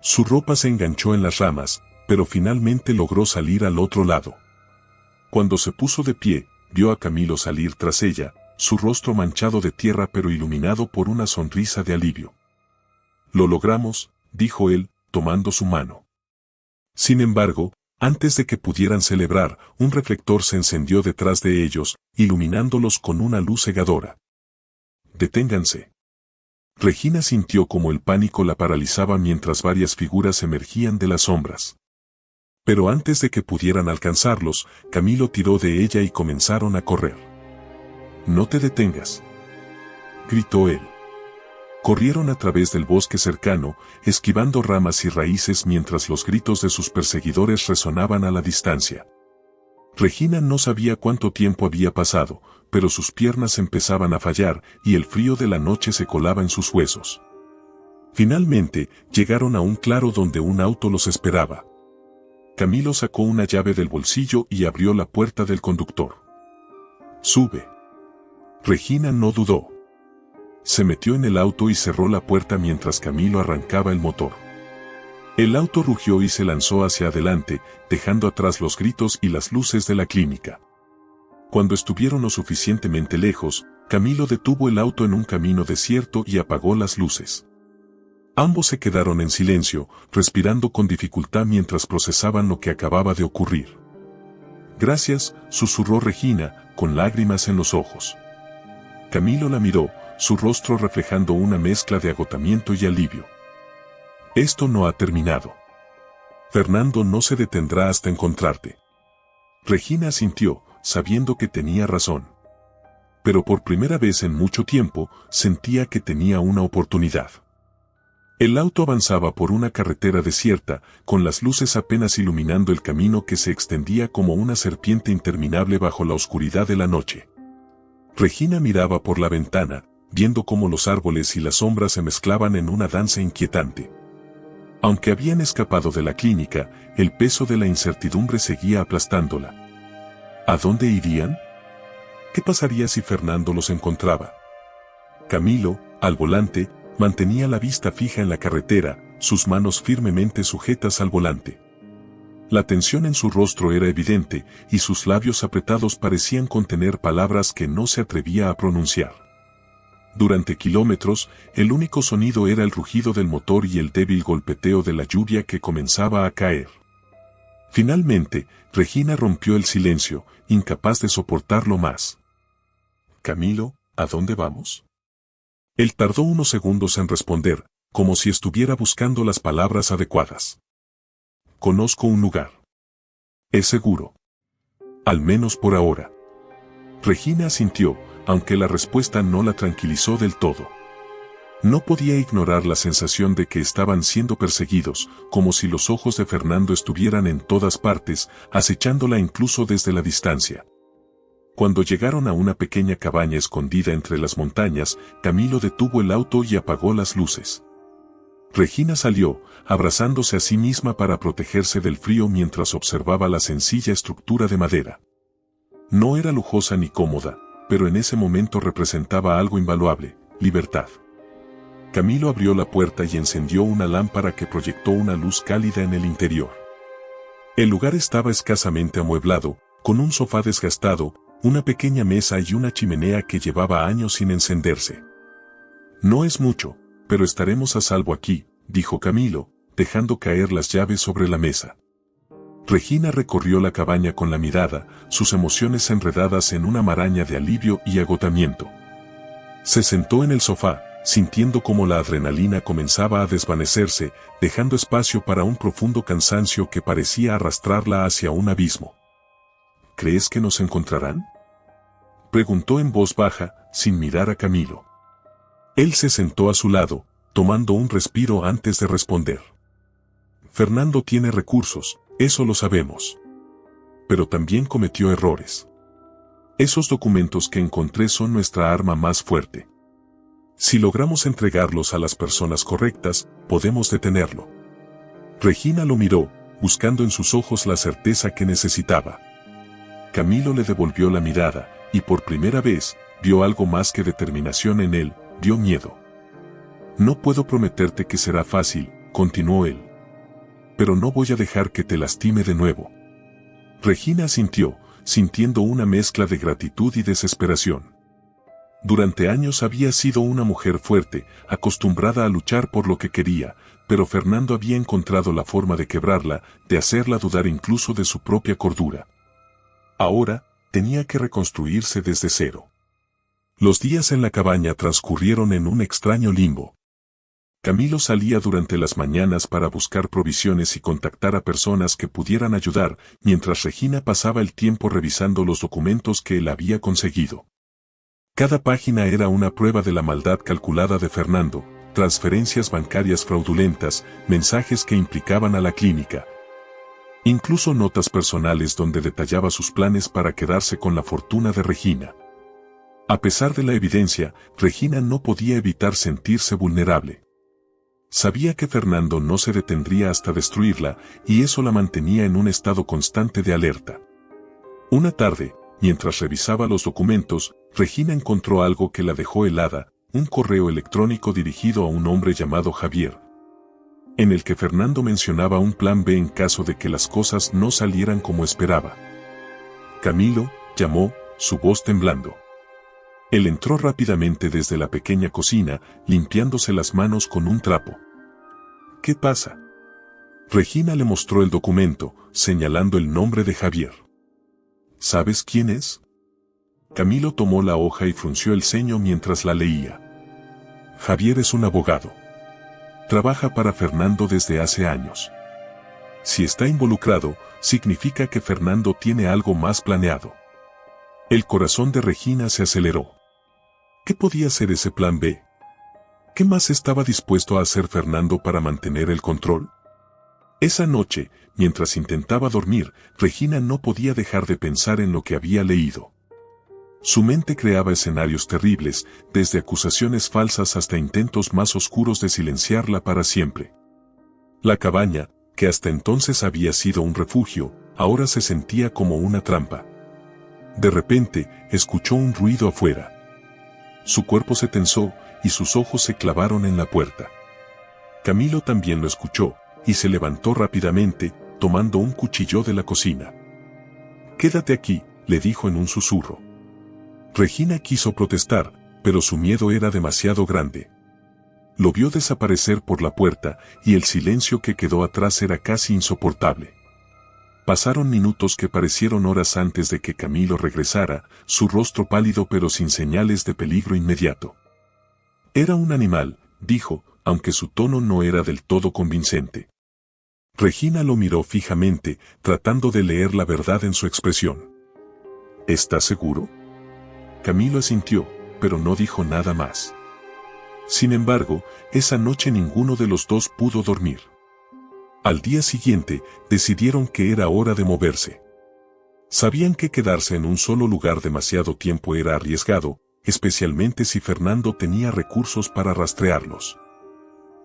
Su ropa se enganchó en las ramas, pero finalmente logró salir al otro lado. Cuando se puso de pie, vio a Camilo salir tras ella, su rostro manchado de tierra pero iluminado por una sonrisa de alivio. «Lo logramos», dijo él, tomando su mano. Sin embargo, antes de que pudieran celebrar, un reflector se encendió detrás de ellos, iluminándolos con una luz cegadora. «Deténganse». Regina sintió como el pánico la paralizaba mientras varias figuras emergían de las sombras. Pero antes de que pudieran alcanzarlos, Camilo tiró de ella y comenzaron a correr. «No te detengas», gritó él. Corrieron a través del bosque cercano, esquivando ramas y raíces mientras los gritos de sus perseguidores resonaban a la distancia. Regina no sabía cuánto tiempo había pasado, pero sus piernas empezaban a fallar y el frío de la noche se colaba en sus huesos. Finalmente, llegaron a un claro donde un auto los esperaba. Camilo sacó una llave del bolsillo y abrió la puerta del conductor. «Sube». Regina no dudó. Se metió en el auto y cerró la puerta mientras Camilo arrancaba el motor. El auto rugió y se lanzó hacia adelante, dejando atrás los gritos y las luces de la clínica. Cuando estuvieron lo suficientemente lejos, Camilo detuvo el auto en un camino desierto y apagó las luces. Ambos se quedaron en silencio, respirando con dificultad mientras procesaban lo que acababa de ocurrir. «Gracias», susurró Regina, con lágrimas en los ojos. Camilo la miró, su rostro reflejando una mezcla de agotamiento y alivio. «Esto no ha terminado. Fernando no se detendrá hasta encontrarte». Regina asintió, sabiendo que tenía razón. Pero por primera vez en mucho tiempo, sentía que tenía una oportunidad. El auto avanzaba por una carretera desierta, con las luces apenas iluminando el camino que se extendía como una serpiente interminable bajo la oscuridad de la noche. Regina miraba por la ventana, viendo cómo los árboles y las sombras se mezclaban en una danza inquietante. Aunque habían escapado de la clínica, el peso de la incertidumbre seguía aplastándola. ¿A dónde irían? ¿Qué pasaría si Fernando los encontraba? Camilo, al volante, Mantenía la vista fija en la carretera, sus manos firmemente sujetas al volante. La tensión en su rostro era evidente, y sus labios apretados parecían contener palabras que no se atrevía a pronunciar. Durante kilómetros, el único sonido era el rugido del motor y el débil golpeteo de la lluvia que comenzaba a caer. Finalmente, Regina rompió el silencio, incapaz de soportarlo más. «Camilo, ¿a dónde vamos?». Él tardó unos segundos en responder, como si estuviera buscando las palabras adecuadas. «Conozco un lugar. Es seguro. Al menos por ahora». Regina asintió, aunque la respuesta no la tranquilizó del todo. No podía ignorar la sensación de que estaban siendo perseguidos, como si los ojos de Fernando estuvieran en todas partes, acechándola incluso desde la distancia. Cuando llegaron a una pequeña cabaña escondida entre las montañas, Camilo detuvo el auto y apagó las luces. Regina salió, abrazándose a sí misma para protegerse del frío mientras observaba la sencilla estructura de madera. No era lujosa ni cómoda, pero en ese momento representaba algo invaluable: libertad. Camilo abrió la puerta y encendió una lámpara que proyectó una luz cálida en el interior. El lugar estaba escasamente amueblado, con un sofá desgastado, una pequeña mesa y una chimenea que llevaba años sin encenderse. «No es mucho, pero estaremos a salvo aquí», dijo Camilo, dejando caer las llaves sobre la mesa. Regina recorrió la cabaña con la mirada, sus emociones enredadas en una maraña de alivio y agotamiento. Se sentó en el sofá, sintiendo cómo la adrenalina comenzaba a desvanecerse, dejando espacio para un profundo cansancio que parecía arrastrarla hacia un abismo. «¿Crees que nos encontrarán?», preguntó en voz baja, sin mirar a Camilo. Él se sentó a su lado, tomando un respiro antes de responder. «Fernando tiene recursos, eso lo sabemos. Pero también cometió errores. Esos documentos que encontré son nuestra arma más fuerte. Si logramos entregarlos a las personas correctas, podemos detenerlo». Regina lo miró, buscando en sus ojos la certeza que necesitaba. Camilo le devolvió la mirada, y por primera vez, vio algo más que determinación en él, vio miedo. «No puedo prometerte que será fácil», continuó él. «Pero no voy a dejar que te lastime de nuevo». Regina asintió, sintiendo una mezcla de gratitud y desesperación. Durante años había sido una mujer fuerte, acostumbrada a luchar por lo que quería, pero Fernando había encontrado la forma de quebrarla, de hacerla dudar incluso de su propia cordura. Ahora, tenía que reconstruirse desde cero. Los días en la cabaña transcurrieron en un extraño limbo. Camilo salía durante las mañanas para buscar provisiones y contactar a personas que pudieran ayudar, mientras Regina pasaba el tiempo revisando los documentos que él había conseguido. Cada página era una prueba de la maldad calculada de Fernando: transferencias bancarias fraudulentas, mensajes que implicaban a la clínica. Incluso notas personales donde detallaba sus planes para quedarse con la fortuna de Regina. A pesar de la evidencia, Regina no podía evitar sentirse vulnerable. Sabía que Fernando no se detendría hasta destruirla, y eso la mantenía en un estado constante de alerta. Una tarde, mientras revisaba los documentos, Regina encontró algo que la dejó helada: un correo electrónico dirigido a un hombre llamado Javier, en el que Fernando mencionaba un plan B en caso de que las cosas no salieran como esperaba. «Camilo», llamó, su voz temblando. Él entró rápidamente desde la pequeña cocina, limpiándose las manos con un trapo. «¿Qué pasa?». Regina le mostró el documento, señalando el nombre de Javier. «¿Sabes quién es?». Camilo tomó la hoja y frunció el ceño mientras la leía. «Javier es un abogado. Trabaja para Fernando desde hace años. Si está involucrado, significa que Fernando tiene algo más planeado». El corazón de Regina se aceleró. ¿Qué podía ser ese plan B? ¿Qué más estaba dispuesto a hacer Fernando para mantener el control? Esa noche, mientras intentaba dormir, Regina no podía dejar de pensar en lo que había leído. Su mente creaba escenarios terribles, desde acusaciones falsas hasta intentos más oscuros de silenciarla para siempre. La cabaña, que hasta entonces había sido un refugio, ahora se sentía como una trampa. De repente, escuchó un ruido afuera. Su cuerpo se tensó y sus ojos se clavaron en la puerta. Camilo también lo escuchó y se levantó rápidamente, tomando un cuchillo de la cocina. «Quédate aquí», le dijo en un susurro. Regina quiso protestar, pero su miedo era demasiado grande. Lo vio desaparecer por la puerta y el silencio que quedó atrás era casi insoportable. Pasaron minutos que parecieron horas antes de que Camilo regresara, su rostro pálido pero sin señales de peligro inmediato. «Era un animal», dijo, aunque su tono no era del todo convincente. Regina lo miró fijamente, tratando de leer la verdad en su expresión. «¿Estás seguro?». Camilo asintió, pero no dijo nada más. Sin embargo, esa noche ninguno de los dos pudo dormir. Al día siguiente, decidieron que era hora de moverse. Sabían que quedarse en un solo lugar demasiado tiempo era arriesgado, especialmente si Fernando tenía recursos para rastrearlos.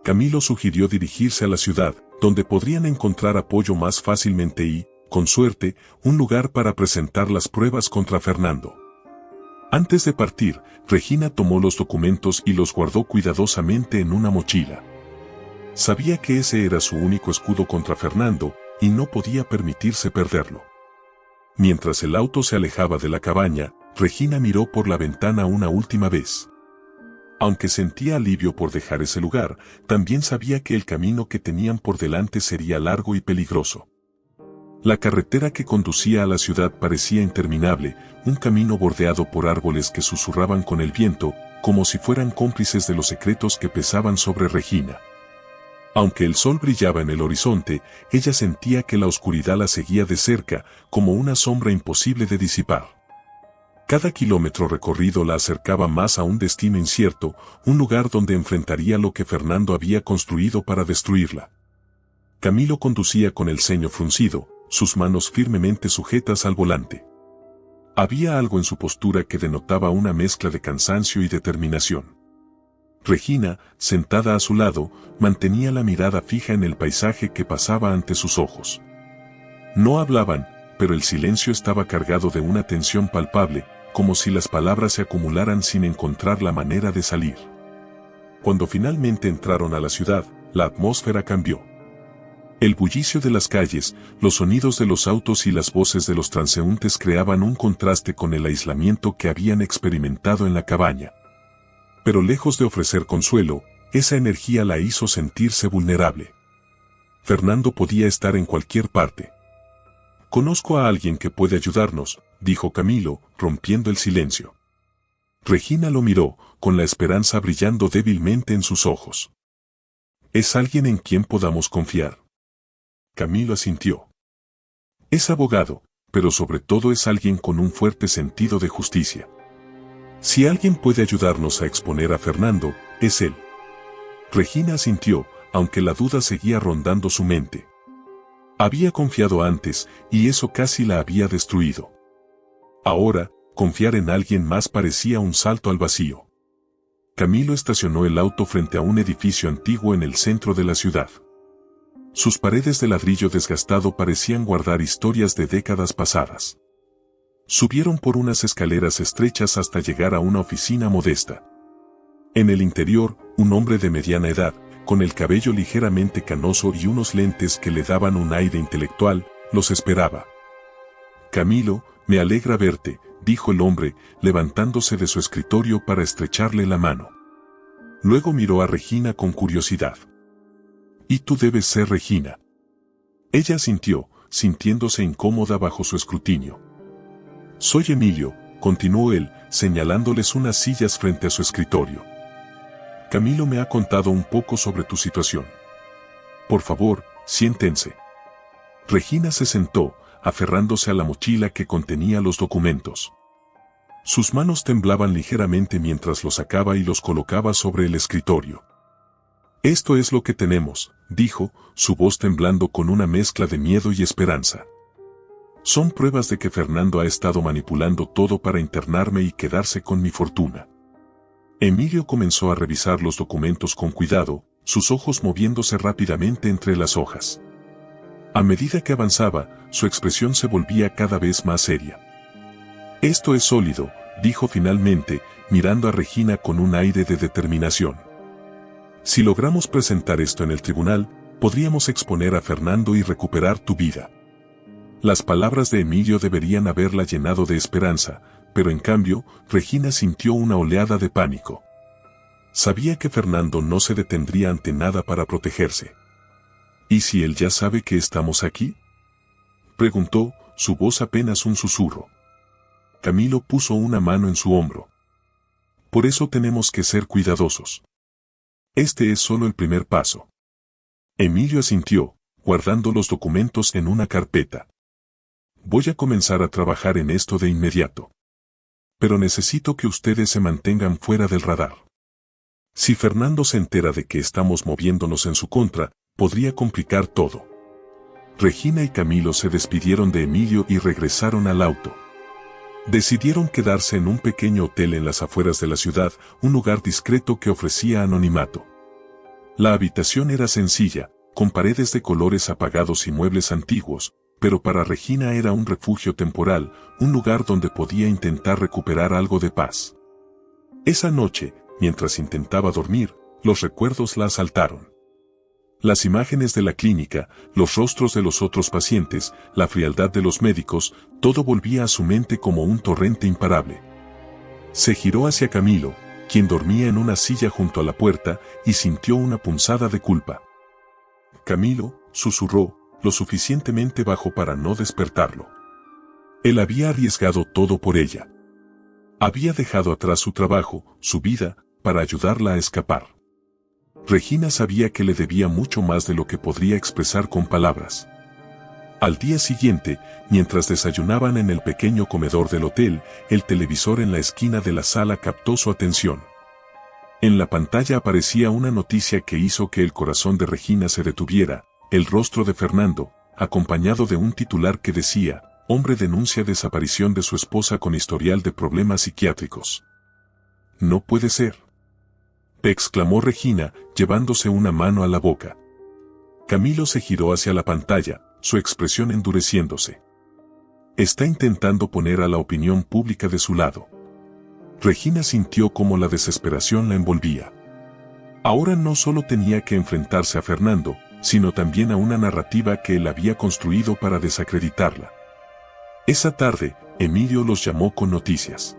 Camilo sugirió dirigirse a la ciudad, donde podrían encontrar apoyo más fácilmente y, con suerte, un lugar para presentar las pruebas contra Fernando. Antes de partir, Regina tomó los documentos y los guardó cuidadosamente en una mochila. Sabía que ese era su único escudo contra Fernando, y no podía permitirse perderlo. Mientras el auto se alejaba de la cabaña, Regina miró por la ventana una última vez. Aunque sentía alivio por dejar ese lugar, también sabía que el camino que tenían por delante sería largo y peligroso. La carretera que conducía a la ciudad parecía interminable, un camino bordeado por árboles que susurraban con el viento, como si fueran cómplices de los secretos que pesaban sobre Regina. Aunque el sol brillaba en el horizonte, ella sentía que la oscuridad la seguía de cerca, como una sombra imposible de disipar. Cada kilómetro recorrido la acercaba más a un destino incierto, un lugar donde enfrentaría lo que Fernando había construido para destruirla. Camilo conducía con el ceño fruncido, sus manos firmemente sujetas al volante. Había algo en su postura que denotaba una mezcla de cansancio y determinación. Regina, sentada a su lado, mantenía la mirada fija en el paisaje que pasaba ante sus ojos. No hablaban, pero el silencio estaba cargado de una tensión palpable, como si las palabras se acumularan sin encontrar la manera de salir. Cuando finalmente entraron a la ciudad, la atmósfera cambió. El bullicio de las calles, los sonidos de los autos y las voces de los transeúntes creaban un contraste con el aislamiento que habían experimentado en la cabaña. Pero lejos de ofrecer consuelo, esa energía la hizo sentirse vulnerable. Fernando podía estar en cualquier parte. «Conozco a alguien que puede ayudarnos», dijo Camilo, rompiendo el silencio. Regina lo miró, con la esperanza brillando débilmente en sus ojos. «¿Es alguien en quien podamos confiar?». Camilo asintió. «Es abogado, pero sobre todo es alguien con un fuerte sentido de justicia. Si alguien puede ayudarnos a exponer a Fernando, es él». Regina asintió, aunque la duda seguía rondando su mente. Había confiado antes, y eso casi la había destruido. Ahora, confiar en alguien más parecía un salto al vacío. Camilo estacionó el auto frente a un edificio antiguo en el centro de la ciudad. Sus paredes de ladrillo desgastado parecían guardar historias de décadas pasadas. Subieron por unas escaleras estrechas hasta llegar a una oficina modesta. En el interior, un hombre de mediana edad, con el cabello ligeramente canoso y unos lentes que le daban un aire intelectual, los esperaba. «Camilo, me alegra verte», dijo el hombre, levantándose de su escritorio para estrecharle la mano. Luego miró a Regina con curiosidad. «Y tú debes ser Regina». Ella asintió, sintiéndose incómoda bajo su escrutinio. «Soy Emilio», continuó él, señalándoles unas sillas frente a su escritorio. «Camilo me ha contado un poco sobre tu situación. Por favor, siéntense». Regina se sentó, aferrándose a la mochila que contenía los documentos. Sus manos temblaban ligeramente mientras los sacaba y los colocaba sobre el escritorio. «Esto es lo que tenemos», dijo, su voz temblando con una mezcla de miedo y esperanza. «Son pruebas de que Fernando ha estado manipulando todo para internarme y quedarse con mi fortuna». Emilio comenzó a revisar los documentos con cuidado, sus ojos moviéndose rápidamente entre las hojas. A medida que avanzaba, su expresión se volvía cada vez más seria. «Esto es sólido», dijo finalmente, mirando a Regina con un aire de determinación. Si logramos presentar esto en el tribunal, podríamos exponer a Fernando y recuperar tu vida. Las palabras de Emilio deberían haberla llenado de esperanza, pero en cambio, Regina sintió una oleada de pánico. Sabía que Fernando no se detendría ante nada para protegerse. ¿Y si él ya sabe que estamos aquí?, preguntó, su voz apenas un susurro. Camilo puso una mano en su hombro. Por eso tenemos que ser cuidadosos. Este es solo el primer paso. Emilio asintió, guardando los documentos en una carpeta. Voy a comenzar a trabajar en esto de inmediato. Pero necesito que ustedes se mantengan fuera del radar. Si Fernando se entera de que estamos moviéndonos en su contra, podría complicar todo. Regina y Camilo se despidieron de Emilio y regresaron al auto. Decidieron quedarse en un pequeño hotel en las afueras de la ciudad, un lugar discreto que ofrecía anonimato. La habitación era sencilla, con paredes de colores apagados y muebles antiguos, pero para Regina era un refugio temporal, un lugar donde podía intentar recuperar algo de paz. Esa noche, mientras intentaba dormir, los recuerdos la asaltaron. Las imágenes de la clínica, los rostros de los otros pacientes, la frialdad de los médicos, todo volvía a su mente como un torrente imparable. Se giró hacia Camilo, quien dormía en una silla junto a la puerta, y sintió una punzada de culpa. Camilo, susurró, lo suficientemente bajo para no despertarlo. Él había arriesgado todo por ella. Había dejado atrás su trabajo, su vida, para ayudarla a escapar. Regina sabía que le debía mucho más de lo que podría expresar con palabras. Al día siguiente, mientras desayunaban en el pequeño comedor del hotel, el televisor en la esquina de la sala captó su atención. En la pantalla aparecía una noticia que hizo que el corazón de Regina se detuviera, el rostro de Fernando, acompañado de un titular que decía, hombre denuncia desaparición de su esposa con historial de problemas psiquiátricos. No puede ser, exclamó Regina, llevándose una mano a la boca. Camilo se giró hacia la pantalla, su expresión endureciéndose. Está intentando poner a la opinión pública de su lado. Regina sintió cómo la desesperación la envolvía. Ahora no solo tenía que enfrentarse a Fernando, sino también a una narrativa que él había construido para desacreditarla. Esa tarde, Emilio los llamó con noticias.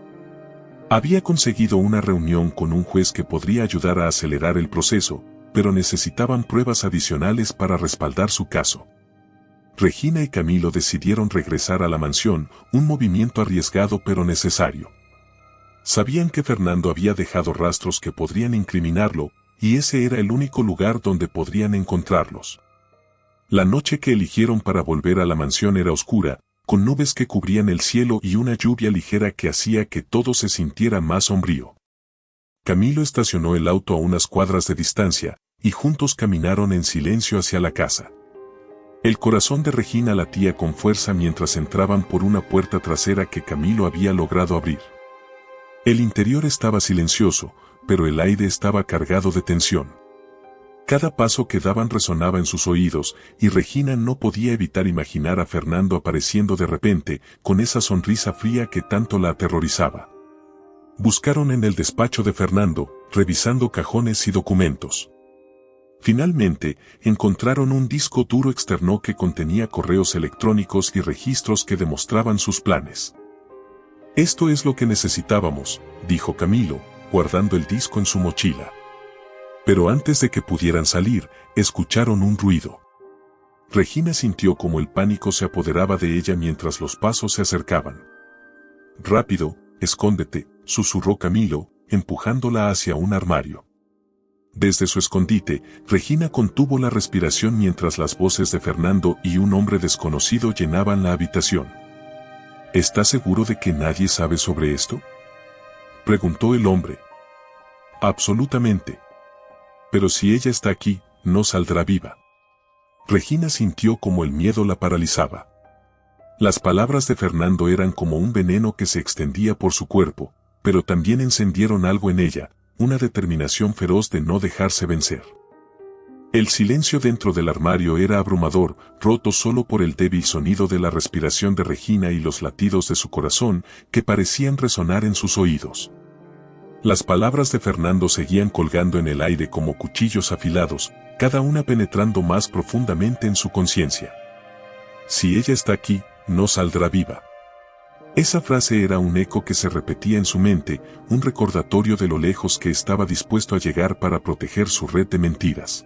Había conseguido una reunión con un juez que podría ayudar a acelerar el proceso, pero necesitaban pruebas adicionales para respaldar su caso. Regina y Camilo decidieron regresar a la mansión, un movimiento arriesgado pero necesario. Sabían que Fernando había dejado rastros que podrían incriminarlo, y ese era el único lugar donde podrían encontrarlos. La noche que eligieron para volver a la mansión era oscura, con nubes que cubrían el cielo y una lluvia ligera que hacía que todo se sintiera más sombrío. Camilo estacionó el auto a unas cuadras de distancia, y juntos caminaron en silencio hacia la casa. El corazón de Regina latía con fuerza mientras entraban por una puerta trasera que Camilo había logrado abrir. El interior estaba silencioso, pero el aire estaba cargado de tensión. Cada paso que daban resonaba en sus oídos, y Regina no podía evitar imaginar a Fernando apareciendo de repente, con esa sonrisa fría que tanto la aterrorizaba. Buscaron en el despacho de Fernando, revisando cajones y documentos. Finalmente, encontraron un disco duro externo que contenía correos electrónicos y registros que demostraban sus planes. Esto es lo que necesitábamos, dijo Camilo, guardando el disco en su mochila. Pero antes de que pudieran salir, escucharon un ruido. Regina sintió como el pánico se apoderaba de ella mientras los pasos se acercaban. Rápido, escóndete, susurró Camilo, empujándola hacia un armario. Desde su escondite, Regina contuvo la respiración mientras las voces de Fernando y un hombre desconocido llenaban la habitación. ¿Estás seguro de que nadie sabe sobre esto?, preguntó el hombre. Absolutamente. Pero si ella está aquí, no saldrá viva. Regina sintió como el miedo la paralizaba. Las palabras de Fernando eran como un veneno que se extendía por su cuerpo, pero también encendieron algo en ella, una determinación feroz de no dejarse vencer. El silencio dentro del armario era abrumador, roto solo por el débil sonido de la respiración de Regina y los latidos de su corazón, que parecían resonar en sus oídos. Las palabras de Fernando seguían colgando en el aire como cuchillos afilados, cada una penetrando más profundamente en su conciencia. Si ella está aquí, no saldrá viva. Esa frase era un eco que se repetía en su mente, un recordatorio de lo lejos que estaba dispuesto a llegar para proteger su red de mentiras.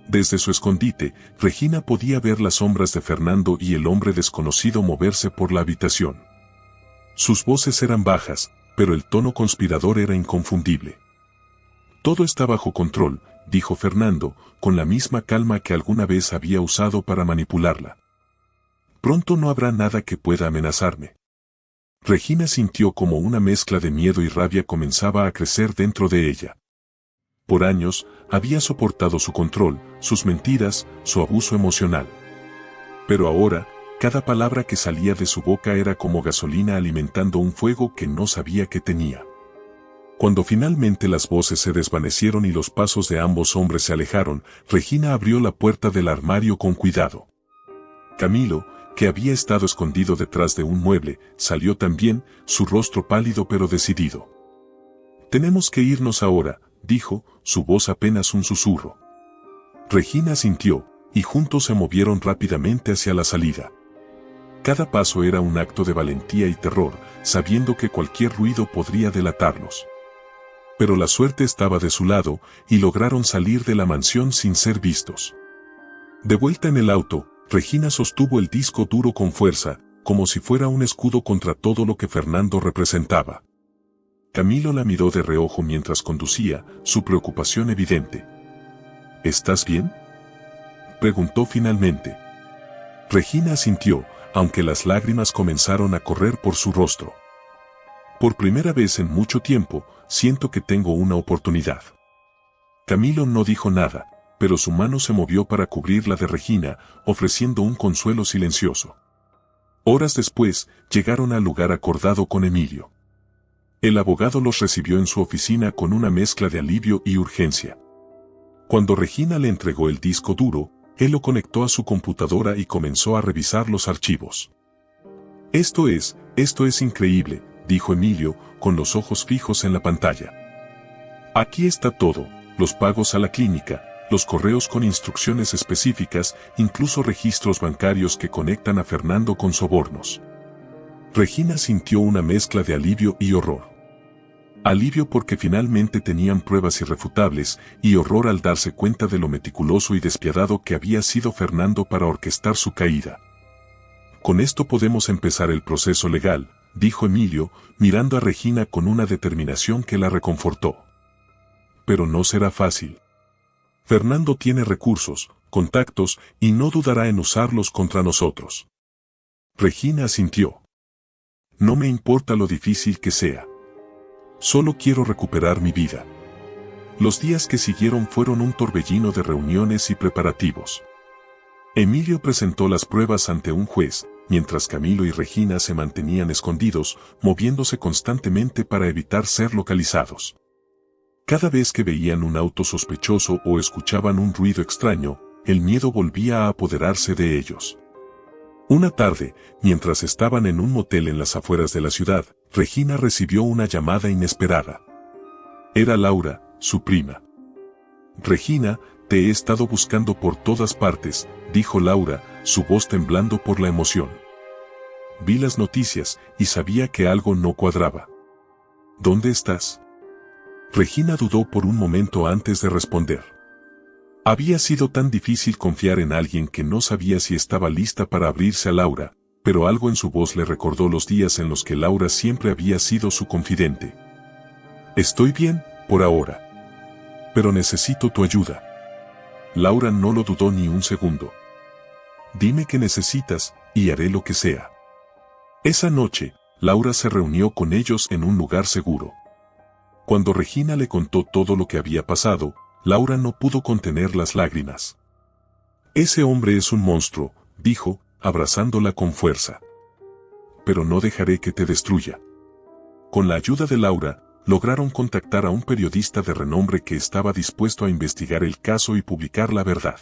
Desde su escondite, Regina podía ver las sombras de Fernando y el hombre desconocido moverse por la habitación. Sus voces eran bajas, pero el tono conspirador era inconfundible. Todo está bajo control, dijo Fernando, con la misma calma que alguna vez había usado para manipularla. Pronto no habrá nada que pueda amenazarme. Regina sintió como una mezcla de miedo y rabia comenzaba a crecer dentro de ella. Por años, había soportado su control, sus mentiras, su abuso emocional. Pero ahora, cada palabra que salía de su boca era como gasolina alimentando un fuego que no sabía que tenía. Cuando finalmente las voces se desvanecieron y los pasos de ambos hombres se alejaron, Regina abrió la puerta del armario con cuidado. Camilo, que había estado escondido detrás de un mueble, salió también, su rostro pálido pero decidido. «Tenemos que irnos ahora», dijo, su voz apenas un susurro. Regina asintió, y juntos se movieron rápidamente hacia la salida. Cada paso era un acto de valentía y terror, sabiendo que cualquier ruido podría delatarlos. Pero la suerte estaba de su lado, y lograron salir de la mansión sin ser vistos. De vuelta en el auto, Regina sostuvo el disco duro con fuerza, como si fuera un escudo contra todo lo que Fernando representaba. Camilo la miró de reojo mientras conducía, su preocupación evidente. «¿Estás bien?», preguntó finalmente. Regina asintió, aunque las lágrimas comenzaron a correr por su rostro. «Por primera vez en mucho tiempo, siento que tengo una oportunidad». Camilo no dijo nada, pero su mano se movió para cubrir la de Regina, ofreciendo un consuelo silencioso. Horas después, llegaron al lugar acordado con Emilio. El abogado los recibió en su oficina con una mezcla de alivio y urgencia. Cuando Regina le entregó el disco duro, él lo conectó a su computadora y comenzó a revisar los archivos. Esto es increíble», dijo Emilio, con los ojos fijos en la pantalla. «Aquí está todo, los pagos a la clínica, los correos con instrucciones específicas, incluso registros bancarios que conectan a Fernando con sobornos». Regina sintió una mezcla de alivio y horror. Alivio porque finalmente tenían pruebas irrefutables, y horror al darse cuenta de lo meticuloso y despiadado que había sido Fernando para orquestar su caída. «Con esto podemos empezar el proceso legal», dijo Emilio, mirando a Regina con una determinación que la reconfortó. «Pero no será fácil. Fernando tiene recursos, contactos, y no dudará en usarlos contra nosotros». Regina asintió. «No me importa lo difícil que sea. Solo quiero recuperar mi vida». Los días que siguieron fueron un torbellino de reuniones y preparativos. Emilio presentó las pruebas ante un juez, mientras Camilo y Regina se mantenían escondidos, moviéndose constantemente para evitar ser localizados. Cada vez que veían un auto sospechoso o escuchaban un ruido extraño, el miedo volvía a apoderarse de ellos. Una tarde, mientras estaban en un motel en las afueras de la ciudad, Regina recibió una llamada inesperada. Era Laura, su prima. «Regina, te he estado buscando por todas partes», dijo Laura, su voz temblando por la emoción. «Vi las noticias y sabía que algo no cuadraba». «¿Dónde estás?». Regina dudó por un momento antes de responder. Había sido tan difícil confiar en alguien que no sabía si estaba lista para abrirse a Laura, pero algo en su voz le recordó los días en los que Laura siempre había sido su confidente. «Estoy bien, por ahora. Pero necesito tu ayuda». Laura no lo dudó ni un segundo. «Dime qué necesitas, y haré lo que sea». Esa noche, Laura se reunió con ellos en un lugar seguro. Cuando Regina le contó todo lo que había pasado, Laura no pudo contener las lágrimas. «Ese hombre es un monstruo», dijo, abrazándola con fuerza. «Pero no dejaré que te destruya». Con la ayuda de Laura, lograron contactar a un periodista de renombre que estaba dispuesto a investigar el caso y publicar la verdad.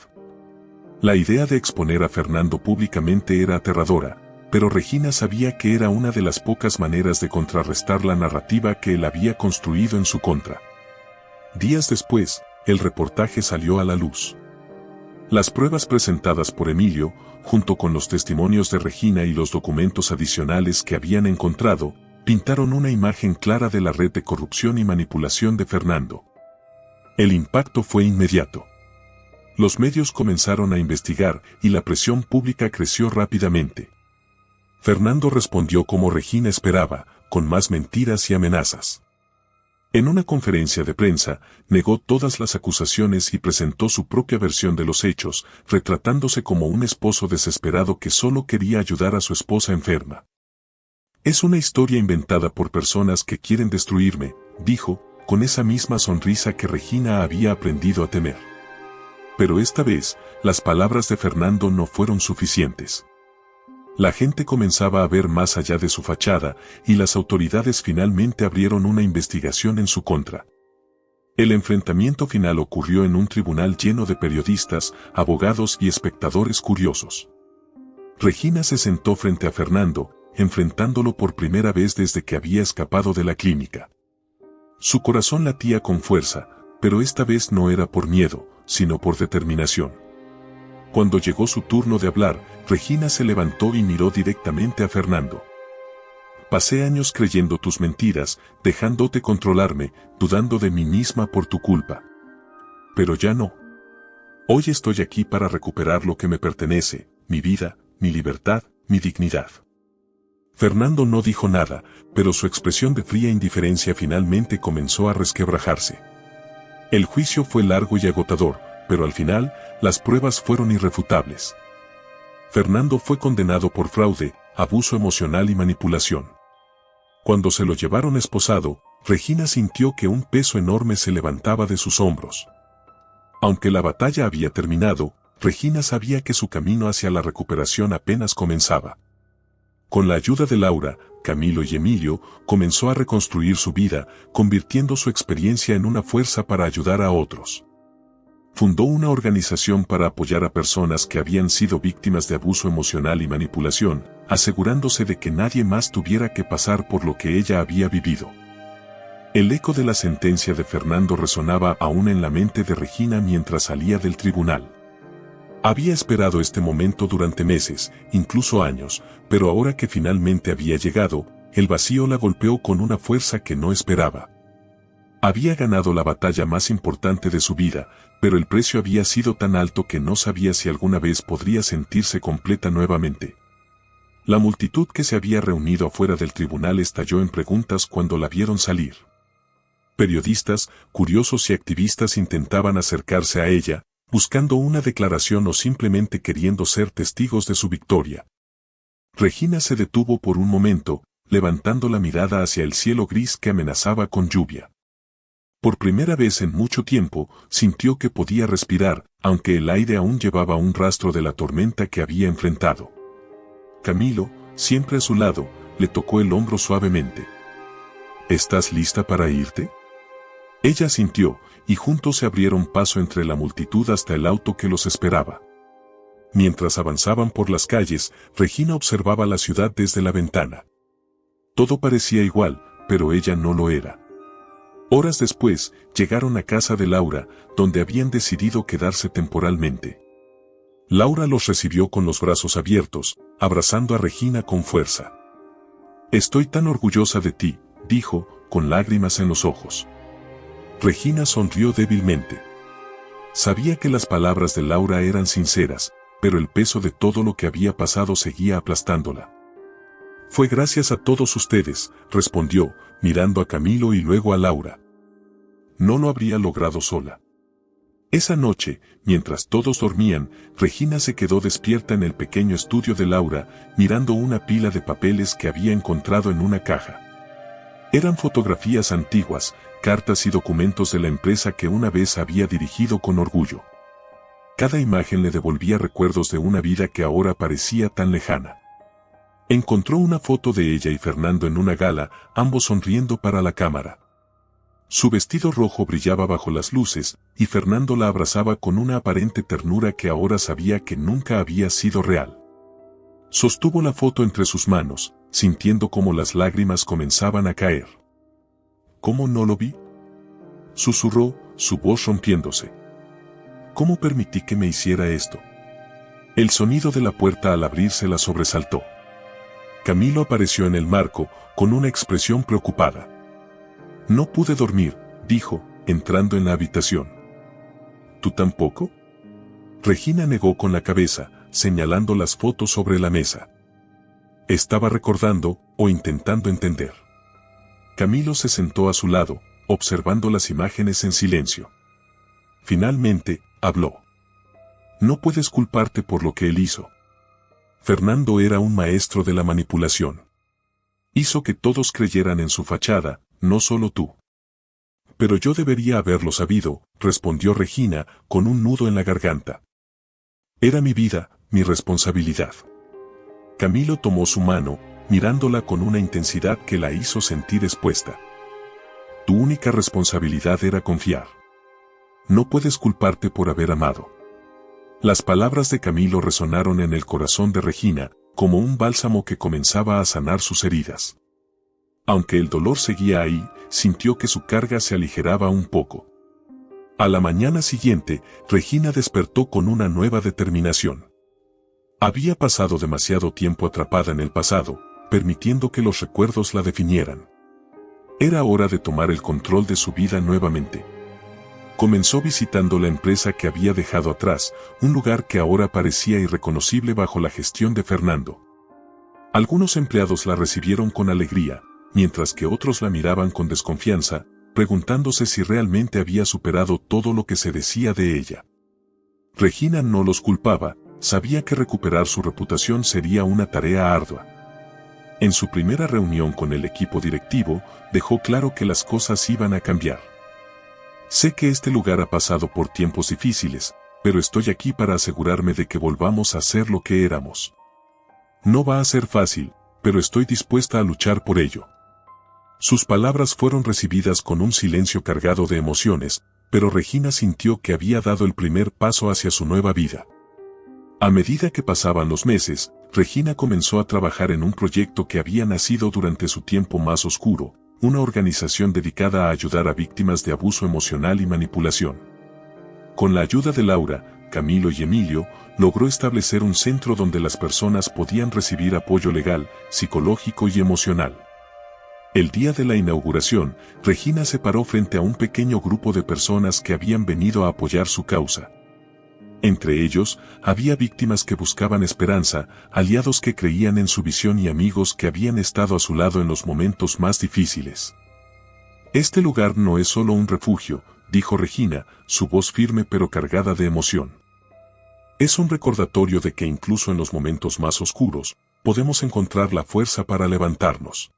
La idea de exponer a Fernando públicamente era aterradora, pero Regina sabía que era una de las pocas maneras de contrarrestar la narrativa que él había construido en su contra. Días después, el reportaje salió a la luz. Las pruebas presentadas por Emilio, junto con los testimonios de Regina y los documentos adicionales que habían encontrado, pintaron una imagen clara de la red de corrupción y manipulación de Fernando. El impacto fue inmediato. Los medios comenzaron a investigar y la presión pública creció rápidamente. Fernando respondió como Regina esperaba, con más mentiras y amenazas. En una conferencia de prensa, negó todas las acusaciones y presentó su propia versión de los hechos, retratándose como un esposo desesperado que solo quería ayudar a su esposa enferma. Es una historia inventada por personas que quieren destruirme, dijo, con esa misma sonrisa que Regina había aprendido a temer. Pero esta vez, las palabras de Fernando no fueron suficientes. La gente comenzaba a ver más allá de su fachada, y las autoridades finalmente abrieron una investigación en su contra. El enfrentamiento final ocurrió en un tribunal lleno de periodistas, abogados y espectadores curiosos. Regina se sentó frente a Fernando, enfrentándolo por primera vez desde que había escapado de la clínica. Su corazón latía con fuerza, pero esta vez no era por miedo, sino por determinación. Cuando llegó su turno de hablar, Regina se levantó y miró directamente a Fernando. Pasé años creyendo tus mentiras, dejándote controlarme, dudando de mí misma por tu culpa. Pero ya no. Hoy estoy aquí para recuperar lo que me pertenece, mi vida, mi libertad, mi dignidad. Fernando no dijo nada, pero su expresión de fría indiferencia finalmente comenzó a resquebrajarse. El juicio fue largo y agotador, pero al final, las pruebas fueron irrefutables. Fernando fue condenado por fraude, abuso emocional y manipulación. Cuando se lo llevaron esposado, Regina sintió que un peso enorme se levantaba de sus hombros. Aunque la batalla había terminado, Regina sabía que su camino hacia la recuperación apenas comenzaba. Con la ayuda de Laura, Camilo y Emilio, comenzó a reconstruir su vida, convirtiendo su experiencia en una fuerza para ayudar a otros. Fundó una organización para apoyar a personas que habían sido víctimas de abuso emocional y manipulación, asegurándose de que nadie más tuviera que pasar por lo que ella había vivido. El eco de la sentencia de Fernando resonaba aún en la mente de Regina mientras salía del tribunal. Había esperado este momento durante meses, incluso años, pero ahora que finalmente había llegado, el vacío la golpeó con una fuerza que no esperaba. Había ganado la batalla más importante de su vida, pero el precio había sido tan alto que no sabía si alguna vez podría sentirse completa nuevamente. La multitud que se había reunido afuera del tribunal estalló en preguntas cuando la vieron salir. Periodistas, curiosos y activistas intentaban acercarse a ella, buscando una declaración o simplemente queriendo ser testigos de su victoria. Regina se detuvo por un momento, levantando la mirada hacia el cielo gris que amenazaba con lluvia. Por primera vez en mucho tiempo, sintió que podía respirar, aunque el aire aún llevaba un rastro de la tormenta que había enfrentado. Camilo, siempre a su lado, le tocó el hombro suavemente. ¿Estás lista para irte? Ella asintió, y juntos se abrieron paso entre la multitud hasta el auto que los esperaba. Mientras avanzaban por las calles, Regina observaba la ciudad desde la ventana. Todo parecía igual, pero ella no lo era. Horas después, llegaron a casa de Laura, donde habían decidido quedarse temporalmente. Laura los recibió con los brazos abiertos, abrazando a Regina con fuerza. «Estoy tan orgullosa de ti», dijo, con lágrimas en los ojos. Regina sonrió débilmente. Sabía que las palabras de Laura eran sinceras, pero el peso de todo lo que había pasado seguía aplastándola. «Fue gracias a todos ustedes», respondió, mirando a Camilo y luego a Laura. No lo habría logrado sola. Esa noche, mientras todos dormían, Regina se quedó despierta en el pequeño estudio de Laura, mirando una pila de papeles que había encontrado en una caja. Eran fotografías antiguas, cartas y documentos de la empresa que una vez había dirigido con orgullo. Cada imagen le devolvía recuerdos de una vida que ahora parecía tan lejana. Encontró una foto de ella y Fernando en una gala, ambos sonriendo para la cámara. Su vestido rojo brillaba bajo las luces, y Fernando la abrazaba con una aparente ternura que ahora sabía que nunca había sido real. Sostuvo la foto entre sus manos, sintiendo cómo las lágrimas comenzaban a caer. ¿Cómo no lo vi?, susurró, su voz rompiéndose. ¿Cómo permití que me hiciera esto? El sonido de la puerta al abrirse la sobresaltó. Camilo apareció en el marco, con una expresión preocupada. No pude dormir, dijo, entrando en la habitación. ¿Tú tampoco? Regina negó con la cabeza, señalando las fotos sobre la mesa. Estaba recordando, o intentando entender. Camilo se sentó a su lado, observando las imágenes en silencio. Finalmente, habló. No puedes culparte por lo que él hizo. Fernando era un maestro de la manipulación. Hizo que todos creyeran en su fachada, no solo tú. Pero yo debería haberlo sabido, respondió Regina, con un nudo en la garganta. Era mi vida, mi responsabilidad. Camilo tomó su mano, mirándola con una intensidad que la hizo sentir expuesta. Tu única responsabilidad era confiar. No puedes culparte por haber amado. Las palabras de Camilo resonaron en el corazón de Regina, como un bálsamo que comenzaba a sanar sus heridas. Aunque el dolor seguía ahí, sintió que su carga se aligeraba un poco. A la mañana siguiente, Regina despertó con una nueva determinación. Había pasado demasiado tiempo atrapada en el pasado, permitiendo que los recuerdos la definieran. Era hora de tomar el control de su vida nuevamente. Comenzó visitando la empresa que había dejado atrás, un lugar que ahora parecía irreconocible bajo la gestión de Fernando. Algunos empleados la recibieron con alegría, mientras que otros la miraban con desconfianza, preguntándose si realmente había superado todo lo que se decía de ella. Regina no los culpaba, sabía que recuperar su reputación sería una tarea ardua. En su primera reunión con el equipo directivo, dejó claro que las cosas iban a cambiar. Sé que este lugar ha pasado por tiempos difíciles, pero estoy aquí para asegurarme de que volvamos a ser lo que éramos. No va a ser fácil, pero estoy dispuesta a luchar por ello. Sus palabras fueron recibidas con un silencio cargado de emociones, pero Regina sintió que había dado el primer paso hacia su nueva vida. A medida que pasaban los meses, Regina comenzó a trabajar en un proyecto que había nacido durante su tiempo más oscuro, una organización dedicada a ayudar a víctimas de abuso emocional y manipulación. Con la ayuda de Laura, Camilo y Emilio, logró establecer un centro donde las personas podían recibir apoyo legal, psicológico y emocional. El día de la inauguración, Regina se paró frente a un pequeño grupo de personas que habían venido a apoyar su causa. Entre ellos, había víctimas que buscaban esperanza, aliados que creían en su visión y amigos que habían estado a su lado en los momentos más difíciles. Este lugar no es solo un refugio, dijo Regina, su voz firme pero cargada de emoción. Es un recordatorio de que incluso en los momentos más oscuros, podemos encontrar la fuerza para levantarnos.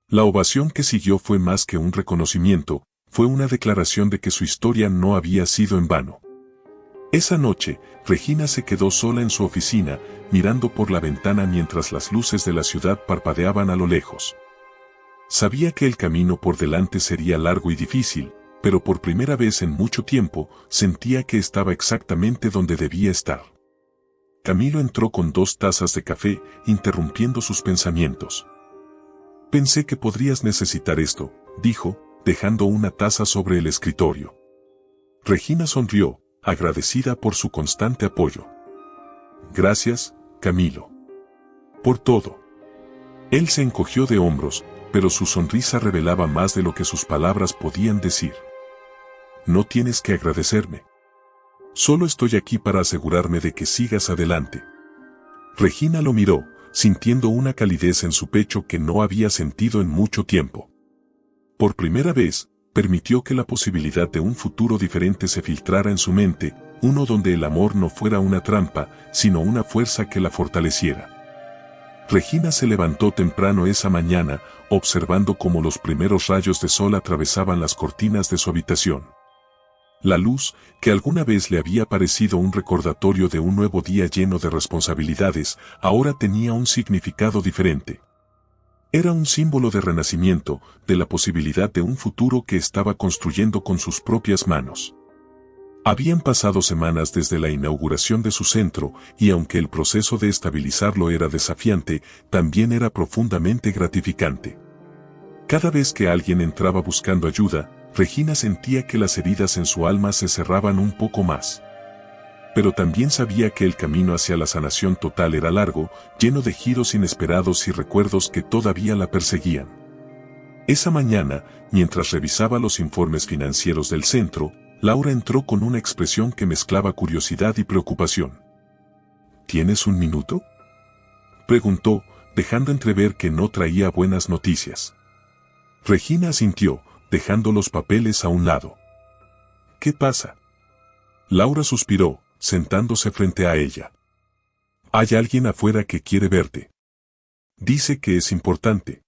La ovación que siguió fue más que un reconocimiento, fue una declaración de que su historia no había sido en vano. Esa noche, Regina se quedó sola en su oficina, mirando por la ventana mientras las luces de la ciudad parpadeaban a lo lejos. Sabía que el camino por delante sería largo y difícil, pero por primera vez en mucho tiempo, sentía que estaba exactamente donde debía estar. Camilo entró con 2 tazas de café, interrumpiendo sus pensamientos. Pensé que podrías necesitar esto, dijo, dejando una taza sobre el escritorio. Regina sonrió, agradecida por su constante apoyo. Gracias, Camilo. Por todo. Él se encogió de hombros, pero su sonrisa revelaba más de lo que sus palabras podían decir. No tienes que agradecerme. Solo estoy aquí para asegurarme de que sigas adelante. Regina lo miró, sintiendo una calidez en su pecho que no había sentido en mucho tiempo. Por primera vez, permitió que la posibilidad de un futuro diferente se filtrara en su mente, uno donde el amor no fuera una trampa, sino una fuerza que la fortaleciera. Regina se levantó temprano esa mañana, observando cómo los primeros rayos de sol atravesaban las cortinas de su habitación. La luz, que alguna vez le había parecido un recordatorio de un nuevo día lleno de responsabilidades, ahora tenía un significado diferente. Era un símbolo de renacimiento, de la posibilidad de un futuro que estaba construyendo con sus propias manos. Habían pasado semanas desde la inauguración de su centro, y aunque el proceso de estabilizarlo era desafiante, también era profundamente gratificante. Cada vez que alguien entraba buscando ayuda, Regina sentía que las heridas en su alma se cerraban un poco más. Pero también sabía que el camino hacia la sanación total era largo, lleno de giros inesperados y recuerdos que todavía la perseguían. Esa mañana, mientras revisaba los informes financieros del centro, Laura entró con una expresión que mezclaba curiosidad y preocupación. ¿Tienes un minuto?, preguntó, dejando entrever que no traía buenas noticias. Regina asintió, dejando los papeles a un lado. ¿Qué pasa? Laura suspiró, sentándose frente a ella. Hay alguien afuera que quiere verte. Dice que es importante.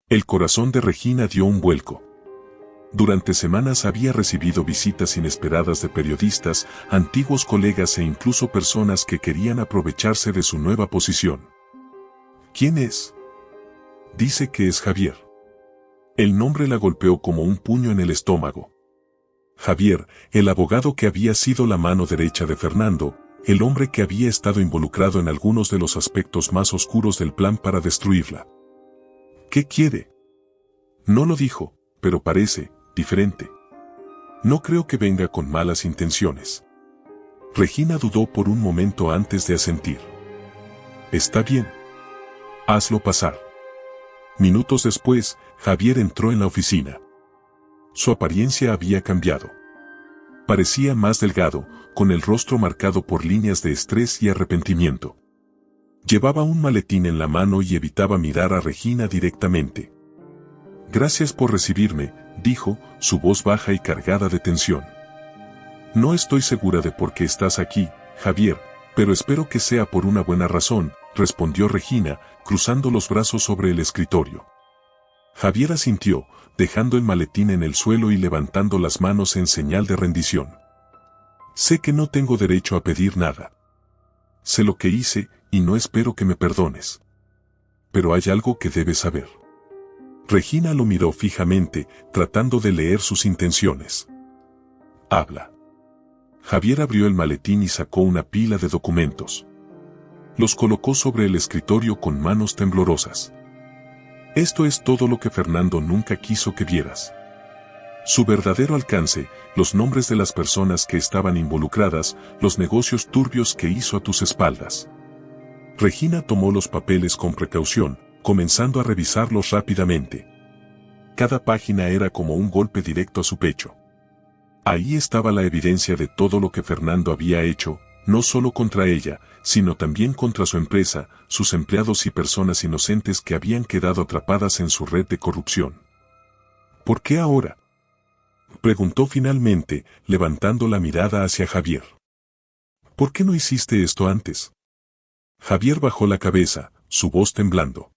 El corazón de Regina dio un vuelco. Durante semanas había recibido visitas inesperadas de periodistas, antiguos colegas e incluso personas que querían aprovecharse de su nueva posición. ¿Quién es? Dice que es Javier. El nombre la golpeó como un puño en el estómago. Javier, el abogado que había sido la mano derecha de Fernando, el hombre que había estado involucrado en algunos de los aspectos más oscuros del plan para destruirla. ¿Qué quiere? No lo dijo, pero parece diferente. No creo que venga con malas intenciones. Regina dudó por un momento antes de asentir. Está bien. Hazlo pasar. Minutos después, Javier entró en la oficina. Su apariencia había cambiado. Parecía más delgado, con el rostro marcado por líneas de estrés y arrepentimiento. Llevaba un maletín en la mano y evitaba mirar a Regina directamente. Gracias por recibirme, dijo, su voz baja y cargada de tensión. No estoy segura de por qué estás aquí, Javier, pero espero que sea por una buena razón, respondió Regina, cruzando los brazos sobre el escritorio. Javier asintió, dejando el maletín en el suelo y levantando las manos en señal de rendición. Sé que no tengo derecho a pedir nada. Sé lo que hice, y no espero que me perdones. Pero hay algo que debes saber. Regina lo miró fijamente, tratando de leer sus intenciones. Habla. Javier abrió el maletín y sacó una pila de documentos. Los colocó sobre el escritorio con manos temblorosas. Esto es todo lo que Fernando nunca quiso que vieras. Su verdadero alcance, los nombres de las personas que estaban involucradas, los negocios turbios que hizo a tus espaldas. Regina tomó los papeles con precaución, comenzando a revisarlos rápidamente. Cada página era como un golpe directo a su pecho. Ahí estaba la evidencia de todo lo que Fernando había hecho, no solo contra ella, sino también contra su empresa, sus empleados y personas inocentes que habían quedado atrapadas en su red de corrupción. ¿Por qué ahora?, preguntó finalmente, levantando la mirada hacia Javier. ¿Por qué no hiciste esto antes? Javier bajó la cabeza, su voz temblando.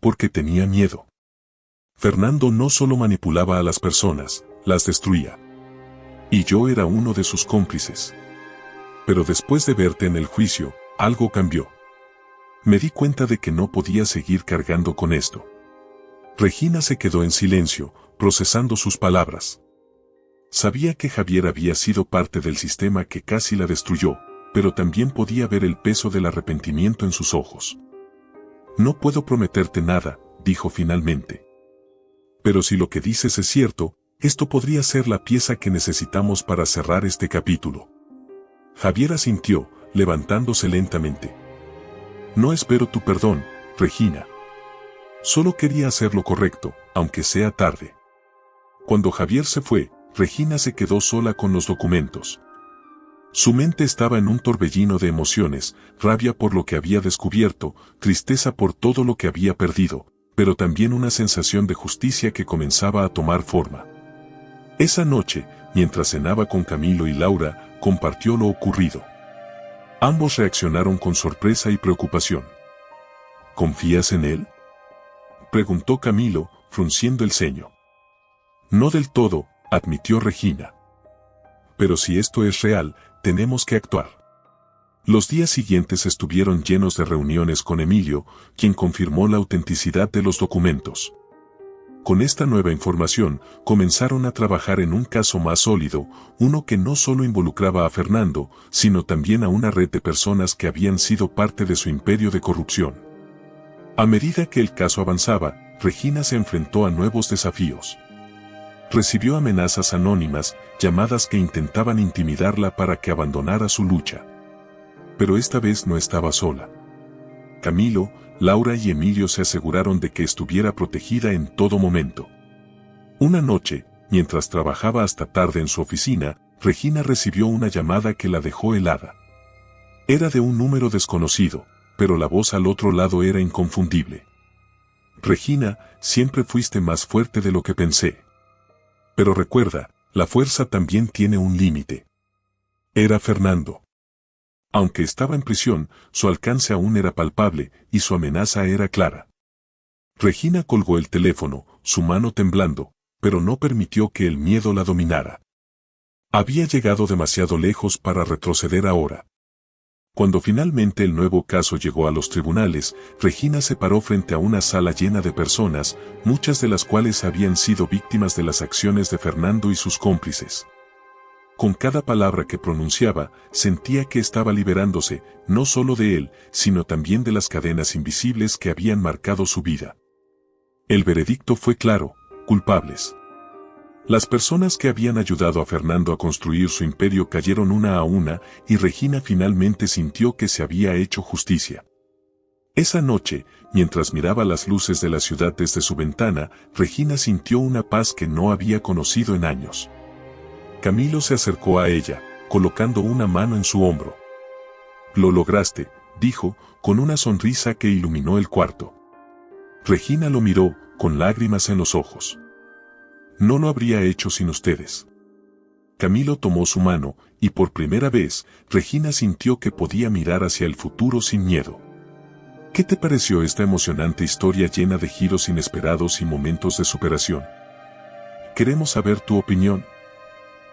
Porque tenía miedo. Fernando no solo manipulaba a las personas, las destruía. Y yo era uno de sus cómplices. Pero después de verte en el juicio, algo cambió. Me di cuenta de que no podía seguir cargando con esto. Regina se quedó en silencio, procesando sus palabras. Sabía que Javier había sido parte del sistema que casi la destruyó, pero también podía ver el peso del arrepentimiento en sus ojos. No puedo prometerte nada, dijo finalmente. Pero si lo que dices es cierto, esto podría ser la pieza que necesitamos para cerrar este capítulo. Javier asintió, levantándose lentamente. No espero tu perdón, Regina. Solo quería hacer lo correcto, aunque sea tarde. Cuando Javier se fue, Regina se quedó sola con los documentos. Su mente estaba en un torbellino de emociones, rabia por lo que había descubierto, tristeza por todo lo que había perdido, pero también una sensación de justicia que comenzaba a tomar forma. Esa noche, mientras cenaba con Camilo y Laura, compartió lo ocurrido. Ambos reaccionaron con sorpresa y preocupación. ¿Confías en él?, preguntó Camilo, frunciendo el ceño. No del todo, admitió Regina. Pero si esto es real, tenemos que actuar. Los días siguientes estuvieron llenos de reuniones con Emilio, quien confirmó la autenticidad de los documentos. Con esta nueva información, comenzaron a trabajar en un caso más sólido, uno que no solo involucraba a Fernando, sino también a una red de personas que habían sido parte de su imperio de corrupción. A medida que el caso avanzaba, Regina se enfrentó a nuevos desafíos. Recibió amenazas anónimas, llamadas que intentaban intimidarla para que abandonara su lucha. Pero esta vez no estaba sola. Camilo, Laura y Emilio se aseguraron de que estuviera protegida en todo momento. Una noche, mientras trabajaba hasta tarde en su oficina, Regina recibió una llamada que la dejó helada. Era de un número desconocido, pero la voz al otro lado era inconfundible. Regina, siempre fuiste más fuerte de lo que pensé. Pero recuerda, la fuerza también tiene un límite. Era Fernando. Aunque estaba en prisión, su alcance aún era palpable, y su amenaza era clara. Regina colgó el teléfono, su mano temblando, pero no permitió que el miedo la dominara. Había llegado demasiado lejos para retroceder ahora. Cuando finalmente el nuevo caso llegó a los tribunales, Regina se paró frente a una sala llena de personas, muchas de las cuales habían sido víctimas de las acciones de Fernando y sus cómplices. Con cada palabra que pronunciaba, sentía que estaba liberándose, no solo de él, sino también de las cadenas invisibles que habían marcado su vida. El veredicto fue claro: culpables. Las personas que habían ayudado a Fernando a construir su imperio cayeron una a una, y Regina finalmente sintió que se había hecho justicia. Esa noche, mientras miraba las luces de la ciudad desde su ventana, Regina sintió una paz que no había conocido en años. Camilo se acercó a ella, colocando una mano en su hombro. «Lo lograste», dijo, con una sonrisa que iluminó el cuarto. Regina lo miró, con lágrimas en los ojos. «No lo habría hecho sin ustedes». Camilo tomó su mano, y por primera vez, Regina sintió que podía mirar hacia el futuro sin miedo. ¿Qué te pareció esta emocionante historia llena de giros inesperados y momentos de superación? Queremos saber tu opinión.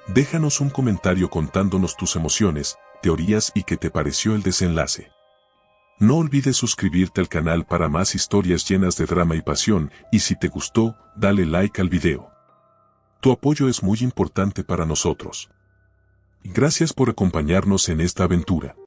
Déjanos un comentario contándonos tus emociones, teorías y qué te pareció el desenlace. No olvides suscribirte al canal para más historias llenas de drama y pasión, y si te gustó, dale like al video. Tu apoyo es muy importante para nosotros. Gracias por acompañarnos en esta aventura.